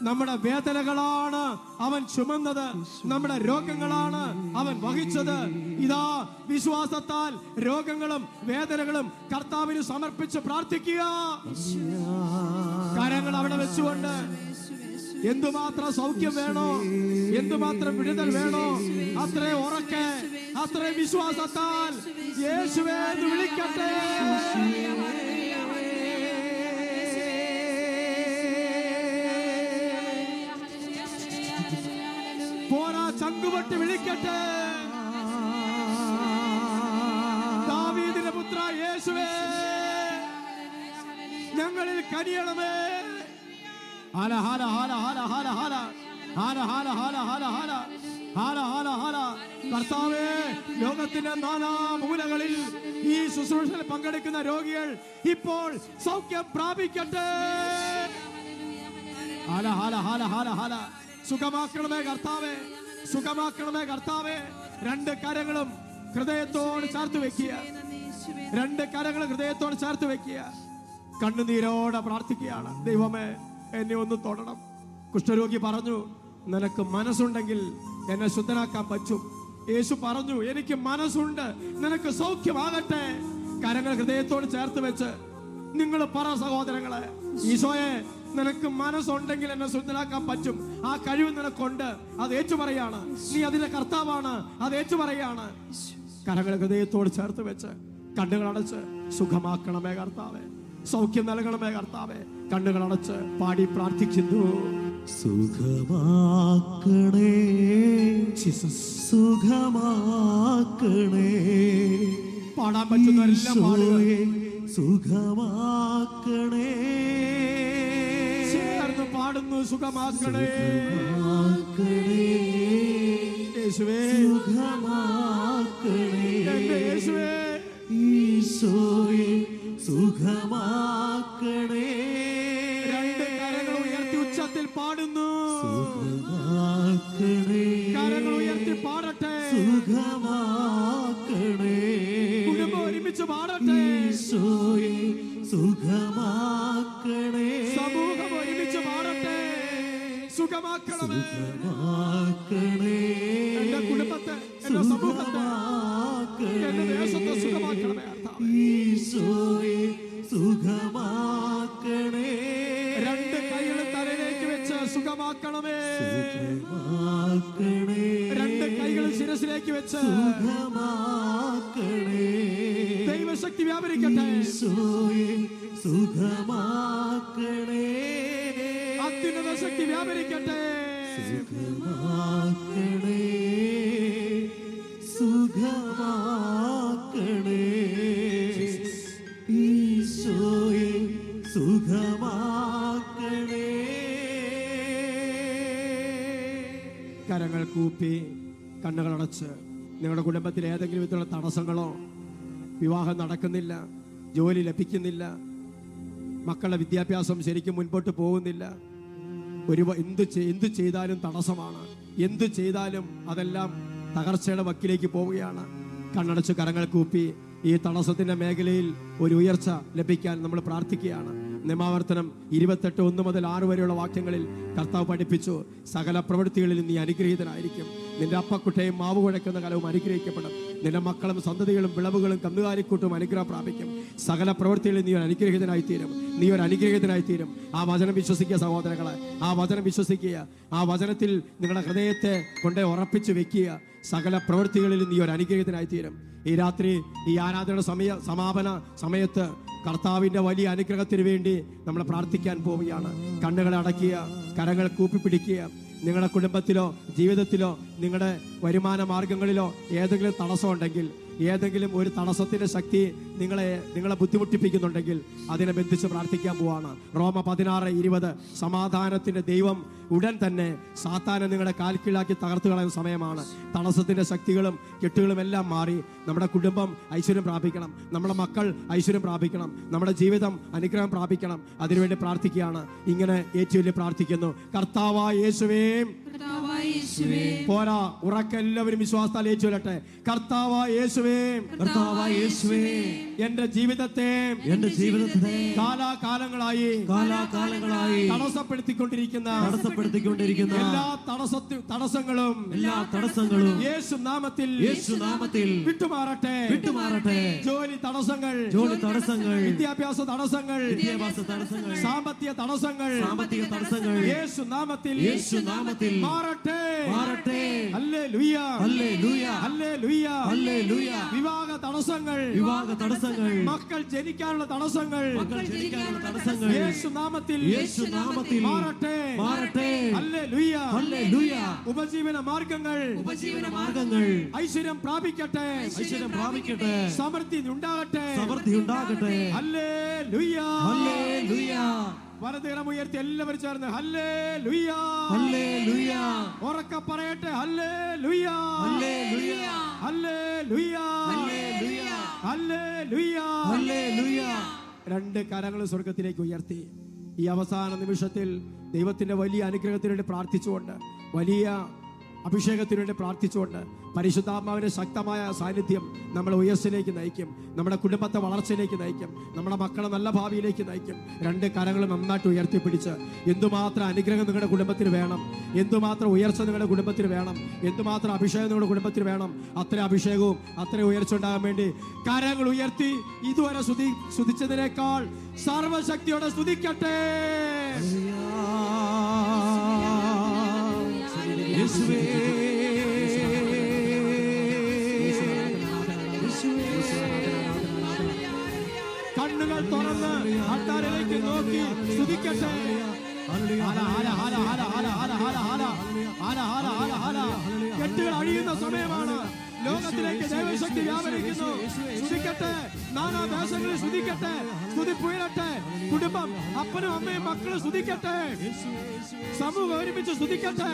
നമ്മുടെ വേദനകളാണ് അവൻ ചുമന്നത്, നമ്മുടെ രോഗങ്ങളാണ് അവൻ വഹിച്ചത്. ഇതാ വിശ്വാസത്താൽ രോഗങ്ങളും വേദനകളും കർത്താവിന് സമർപ്പിച്ച് പ്രാർത്ഥിക്കുക. കരങ്ങൾ അവിടെ വെച്ചുകൊണ്ട് എന്തുമാത്രം സൗഖ്യം വേണോ, എന്തുമാത്രം വിടുതൽ വേണോ, അത്രേ ഉറക്കെ ആ അത്രയും വിശ്വാസത്താൽ യേശുവേ എന്ന് വിളിക്കട്ടെ. പോരാ, ചങ്കുപൊട്ടി വിളിക്കട്ടെ. ദാവീദിന്റെ പുത്ര യേശുവേ, ഞങ്ങളിൽ കനിയണമേ. ഹാല ഹാല ഹാല ഹാല ഹാല ഹാല ഹാല ഹാല ഹാല ഹാല ഹാല ഹാല ഹാല ഹാല. കർത്താവേ, ലോകത്തിന്റെ നാനാ മൂലകളിൽ ഈ ശുശ്രൂഷയിൽ പങ്കെടുക്കുന്ന രോഗികൾ ഇപ്പോൾ സൗഖ്യം പ്രാപിക്കട്ടെ. ഹാല ഹാല ഹാല ഹാല ഹാല. സുഖമാക്കണമേ കർത്താവേ, സുഖമാക്കണമേ കർത്താവേ. രണ്ട് കരങ്ങളും ഹൃദയത്തോട് ചേർത്ത് വെക്കുക. രണ്ട് കരങ്ങളും ഹൃദയത്തോട് ചേർത്ത് വെക്കുക. കണ്ണുനീരോടെ പ്രാർത്ഥിക്കുകയാണ്. ദൈവമേ, എന്നെ ഒന്ന് തൊടണം. കുഷ്ഠരോഗി പറഞ്ഞു, നിനക്ക് മനസ്സുണ്ടെങ്കിൽ എന്നെ ശുദ്ധനാക്കാൻ പറ്റും. യേശു പറഞ്ഞു, എനിക്ക് മനസ്സുണ്ട്, നിനക്ക് സൗഖ്യമാകട്ടെ. കരങ്ങൾ ഹൃദയത്തോട് ചേർത്ത് വെച്ച് നിങ്ങൾ പറ സഹോദരങ്ങളെ, ഈശോയെ, നിനക്ക് മനസ്സുണ്ടെങ്കിൽ എന്നെ ശുദ്ധനാക്കാൻ പറ്റും. ആ കഴിവ് നിനക്കുണ്ട്. അത് ഏറ്റു പറയാണ്. നീ അതിന്റെ കർത്താവാണ്. അത് ഏറ്റു പറയാണ്. കരങ്ങൾ ഹൃദയത്തോട് ചേർത്ത് വെച്ച് കണ്ണുകൾ അടച്ച് സുഖമാക്കണമേ കർത്താവേ, സൗഖ്യം നൽകണമേ കർത്താവേ. കണ്ണുകൾ അടച്ച് പാടി പ്രാർത്ഥിക്കുന്നു. സുഖമാക്കണേ ജീസസ്, സുഖമാക്കണേ. പാടാൻ പറ്റുന്നവരെല്ലാം പാടുക. സുഖമാക്കണേ, ചേർന്ന് പാടുന്നു. സുഖമാക്കണേ യേശുവേ, സുഖമാക്കണേ എന്റെ യേശുവേ. ഈശോയെ സുഖമാക്കണേ. രണ്ട് കരങ്ങൾ ഉയർത്തി ഉച്ചത്തിൽ പാടുന്നു. സുഖമാക്കണേ, കരങ്ങൾ ഉയർത്തി പാടട്ടെ. സുഖമാക്കണേ. കുടുംബം ഒരുമിച്ച് പാടട്ടെ. ഈശോയെ സുഖമാക്കണേ. സമൂഹം ഒരുമിച്ച് പാടട്ടെ. സുഖമാക്കണമേ സുഖമാക്കണേ. എന്റെ കുടുംബത്തെ, എന്റെ സമൂഹത്തെ, എന്റെ ദേശത്തെ സുഖമാക്കണമേ കർത്താവേ. ഈശോയെ സുഖമാക്കണേ. രണ്ട് കൈകളും തലയിലേക്ക് വെച്ച് സുഖമാക്കണമേ. സുഖമാക്കണേ. രണ്ട് കൈകളും ശിരസിലേക്ക് വെച്ച് സുഖമാക്കണേ. ദൈവശക്തി വ്യാപരിക്കട്ടെ. ഈശോയെ സുഖമാക്കണേ. അത്യുന്നത ശക്തി വ്യാപരിക്കട്ടെ. സുഖമാക്കണേ, സുഖമാക്കണേ. ഈശോയെ സുഖമാക്കണേ. കരങ്ങൾ കൂപ്പി കണ്ണുകളടച്ച് നിങ്ങളുടെ കുടുംബത്തിൽ ഏതെങ്കിലും വിധത്തിലുള്ള തടസ്സങ്ങളോ, വിവാഹം നടക്കുന്നില്ല, ജോലി ലഭിക്കുന്നില്ല, മക്കളുടെ വിദ്യാഭ്യാസം ശരിക്കും മുൻപോട്ട് പോകുന്നില്ല, എന്ത് ചെയ്താലും തടസ്സമാണ്, എന്ത് ചെയ്താലും അതെല്ലാം തകർച്ചയുടെ വക്കിലേക്ക് പോവുകയാണ്. കണ്ണടച്ച് കരങ്ങൾ കൂപ്പി ഈ തടസ്സത്തിന്റെ മേഖലയിൽ ഒരു ഉയർച്ച ലഭിക്കാൻ നമ്മൾ പ്രാർത്ഥിക്കുകയാണ്. നിയമാവർത്തനം 28:1 മുതൽ 6 വരെയുള്ള വാക്യങ്ങളിൽ കർത്താവ് പഠിപ്പിച്ചു, സകല പ്രവൃത്തികളിൽ നീ അനുഗ്രഹീതനായിരിക്കും. നിന്റെ അപ്പക്കുട്ടയും മാവ് കുഴക്കുന്ന കലവും അനുഗ്രഹിക്കപ്പെടും. നിന്റെ മക്കളും സന്തതികളും വിളവുകളും കന്നുകാലിക്കൂട്ടും അനുഗ്രഹം പ്രാപിക്കും. സകല പ്രവൃത്തികളിൽ നീ ഒരു അനുഗ്രഹീതനായിത്തീരും. നീ ഒരു അനുഗ്രഹീതനായിത്തീരും. ആ വചനം വിശ്വസിക്കുക സഹോദരങ്ങളെ, ആ വചനം വിശ്വസിക്കുക. ആ വചനത്തിൽ നിങ്ങളുടെ ഹൃദയത്തെ കൊണ്ടേ ഉറപ്പിച്ചു വെക്കുക. സകല പ്രവൃത്തികളിൽ നീ ഒരു അനുഗ്രഹീതനായിത്തീരും. ഈ രാത്രി ഈ ആരാധനയുടെ സമാപന സമയത്ത് കർത്താവിൻ്റെ വലിയ അനുഗ്രഹത്തിന് വേണ്ടി നമ്മൾ പ്രാർത്ഥിക്കാൻ പോവുകയാണ്. കണ്ണുകളെ അടയ്ക്കുക, കരങ്ങൾ കൂപ്പിപ്പിടിക്കുക. നിങ്ങളുടെ കുടുംബത്തിലോ ജീവിതത്തിലോ നിങ്ങളുടെ വരുമാന മാർഗങ്ങളിലോ ഏതെങ്കിലും തടസ്സമുണ്ടെങ്കിൽ, ഏതെങ്കിലും ഒരു തടസ്സത്തിന്റെ ശക്തി നിങ്ങളെ ബുദ്ധിമുട്ടിപ്പിക്കുന്നുണ്ടെങ്കിൽ അതിനെ ബന്ധിച്ച് പ്രാർത്ഥിക്കാൻ പോവാണ്. റോമ 16:20 സമാധാനത്തിന്റെ ദൈവം ഉടൻ തന്നെ സാത്താനെ നിങ്ങളുടെ കാൽക്കീഴാക്കി തകർത്തു കളയുന്ന സമയമാണ്. തടസ്സത്തിന്റെ ശക്തികളും കെട്ടുകളും എല്ലാം മാറി നമ്മുടെ കുടുംബം ഐശ്വര്യം പ്രാപിക്കണം, നമ്മുടെ മക്കൾ ഐശ്വര്യം പ്രാപിക്കണം, നമ്മുടെ ജീവിതം അനുഗ്രഹം പ്രാപിക്കണം. അതിനുവേണ്ടി പ്രാർത്ഥിക്കുകയാണ്. ഇങ്ങനെ ഏറ്റുചൊല്ലി പ്രാർത്ഥിക്കുന്നു. കർത്താവായ യേശുവേ, പോരാ, ഉറക്കെല്ലാവരും വിശ്വാസത്താൽ ഏറ്റുചൊല്ലട്ടെ. കർത്താവായ യേശുവേ, കർത്താവായ യേശുവേ, എന്റെ ജീവിതത്തെ കാലാകാലങ്ങളായി തടസ്സപ്പെടുത്തിക്കൊണ്ടിരിക്കുന്ന എല്ലാ തടസ്സങ്ങളും യേശു നാമത്തിൽ വിട്ടുമാറട്ടെ. ജോലി തടസ്സങ്ങൾ, വിദ്യാഭ്യാസ തടസ്സങ്ങൾ, സാമ്പത്തിക തടസ്സങ്ങൾ യേശു നാമത്തിൽ മാറട്ടെ. മാറട്ടെ. Hallelujah, hallelujah, hallelujah, hallelujah. വിവാഹ തടസ്സങ്ങൾ, വിവാഹ തടസ്സങ്ങൾ, മക്കൾ ജനിക്കാനുള്ള തടസ്സങ്ങൾ മക്കൾ ജനിക്കാനുള്ള തടസ്സങ്ങൾ യേശുനാമത്തിൽ യേശുനാമത്തിൽ മാറട്ടെ, മാറട്ടെ. Hallelujah, hallelujah. ഉപജീവന മാർഗങ്ങൾ, ഉപജീവന മാർഗങ്ങൾ ഐശ്വര്യം പ്രാപിക്കട്ടെ, ഐശ്വര്യം പ്രാപിക്കട്ടെ, സമൃദ്ധി ഉണ്ടാകട്ടെ, സമൃദ്ധി ഉണ്ടാകട്ടെ. ഹല്ലേലൂയ, ഹല്ലേലൂയ, വലതുകരം ഉയർത്തി എല്ലാവരും ചേർന്ന് ഹല്ലേലൂയ, ഹല്ലേലൂയ, ഉറക്കെ പറയട്ടെ hallelujah, hallelujah, hallelujah, hallelujah, hallelujah. Hallelujah. രണ്ട് കരങ്ങൾ സ്വർഗത്തിലേക്ക് ഉയർത്തി ഈ അവസാന നിമിഷത്തിൽ ദൈവത്തിന്റെ വലിയ അനുഗ്രഹത്തിനു വേണ്ടി പ്രാർത്ഥിച്ചുകൊണ്ട്, വലിയ അഭിഷേകത്തിനു വേണ്ടി പ്രാർത്ഥിച്ചുകൊണ്ട്, പരിശുദ്ധാത്മാവിന്റെ ശക്തമായ സാന്നിധ്യം നമ്മളെ ഉയർച്ചയിലേക്ക് നയിക്കും, നമ്മുടെ കുടുംബത്തെ വളർച്ചയിലേക്ക് നയിക്കും, നമ്മുടെ മക്കളെ നല്ല ഭാവിയിലേക്ക് നയിക്കും. രണ്ട് കരങ്ങൾ നന്നായിട്ട് ഉയർത്തിപ്പിടിച്ച് എന്തുമാത്രം അനുഗ്രഹം നിങ്ങളുടെ കുടുംബത്തിന് വേണം, എന്തുമാത്രം ഉയർച്ച നിങ്ങളുടെ കുടുംബത്തിന് വേണം, എന്തുമാത്രം അഭിഷേകം നിങ്ങളുടെ കുടുംബത്തിന് വേണം, അത്ര അഭിഷേകവും അത്ര ഉയർച്ച ഉണ്ടാകാൻ വേണ്ടി കരങ്ങൾ ഉയർത്തി ഇതുവരെ സ്തുതിച്ചതിനേക്കാൾ സർവശക്തിയോടെ സ്തുതിക്കട്ടെ. യേശുവേ, കണ്ണുകൾ തുറന്ന് അൾത്താരയിലേക്ക് നോക്കി സ്തുതിക്കട്ടെ. കെട്ടുകൾ അഴിയുന്ന സമയമാണ്. ലോകത്തിലേക്ക് ദൈവശക്തി വ്യാപരിക്കുന്നു. സ്തുതിക്കട്ടെ, നാനാദേശങ്ങളിൽ സ്തുതിക്കട്ടെ, സ്തുതിപ്പുയരട്ടെ. കുടുംബം, അപ്പനും അമ്മയും മക്കളും സ്തുതിക്കട്ടെ. സമൂഹം ഒരുമിച്ച് സ്തുതിക്കട്ടെ.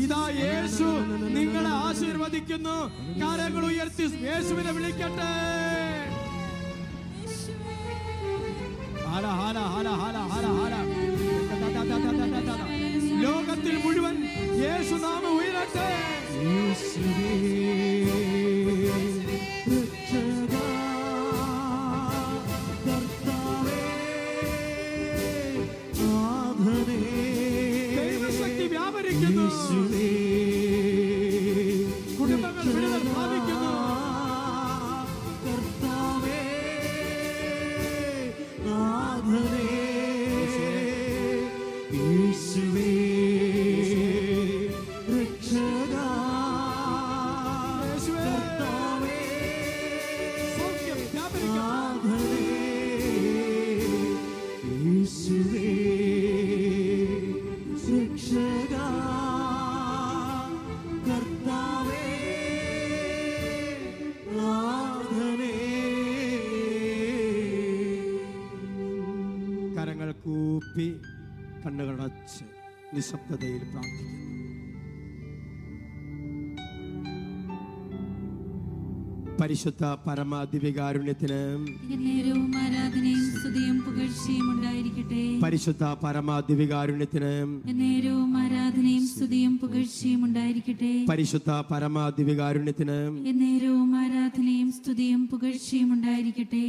ഇതാ യേശു നിങ്ങളെ ആശീർവദിക്കുന്നു. കരങ്ങൾ ഉയർത്തി യേശുവിനെ വിളിക്കട്ടെ. ലോകത്തിൽ മുഴുവൻ യേശുനാമം ഉയരട്ടെ. ദൈവശക്തി വ്യാപരിക്കുന്നു. കുടുംബങ്ങൾ വിടുതൽ പ്രാപിക്കുന്നു. കരങ്ങൾ കൂപ്പി കണ്ണുകളടച്ച് നിശബ്ദതയിൽ പ്രാർത്ഥിക്കുന്നു. പരിശുദ്ധ പരമാദിവ്യകാരുണ്യത്തിന് നേരവും ആരാധനയും സ്തുതിയും പുകഴ്ചയും ഉണ്ടായിരിക്കട്ടെ. പരിശുദ്ധ പരമാദിവ്യകാരുണ്യത്തിന് നേരവും ആരാധനയും സ്തുതിയും പുകഴ്ചയും ഉണ്ടായിരിക്കട്ടെ. പരിശുദ്ധ പരമാദിവ്യകാരുണ്യത്തിന് നേരവും ആരാധനയും സ്തുതിയും പുകഴ്ചയും ഉണ്ടായിരിക്കട്ടെ.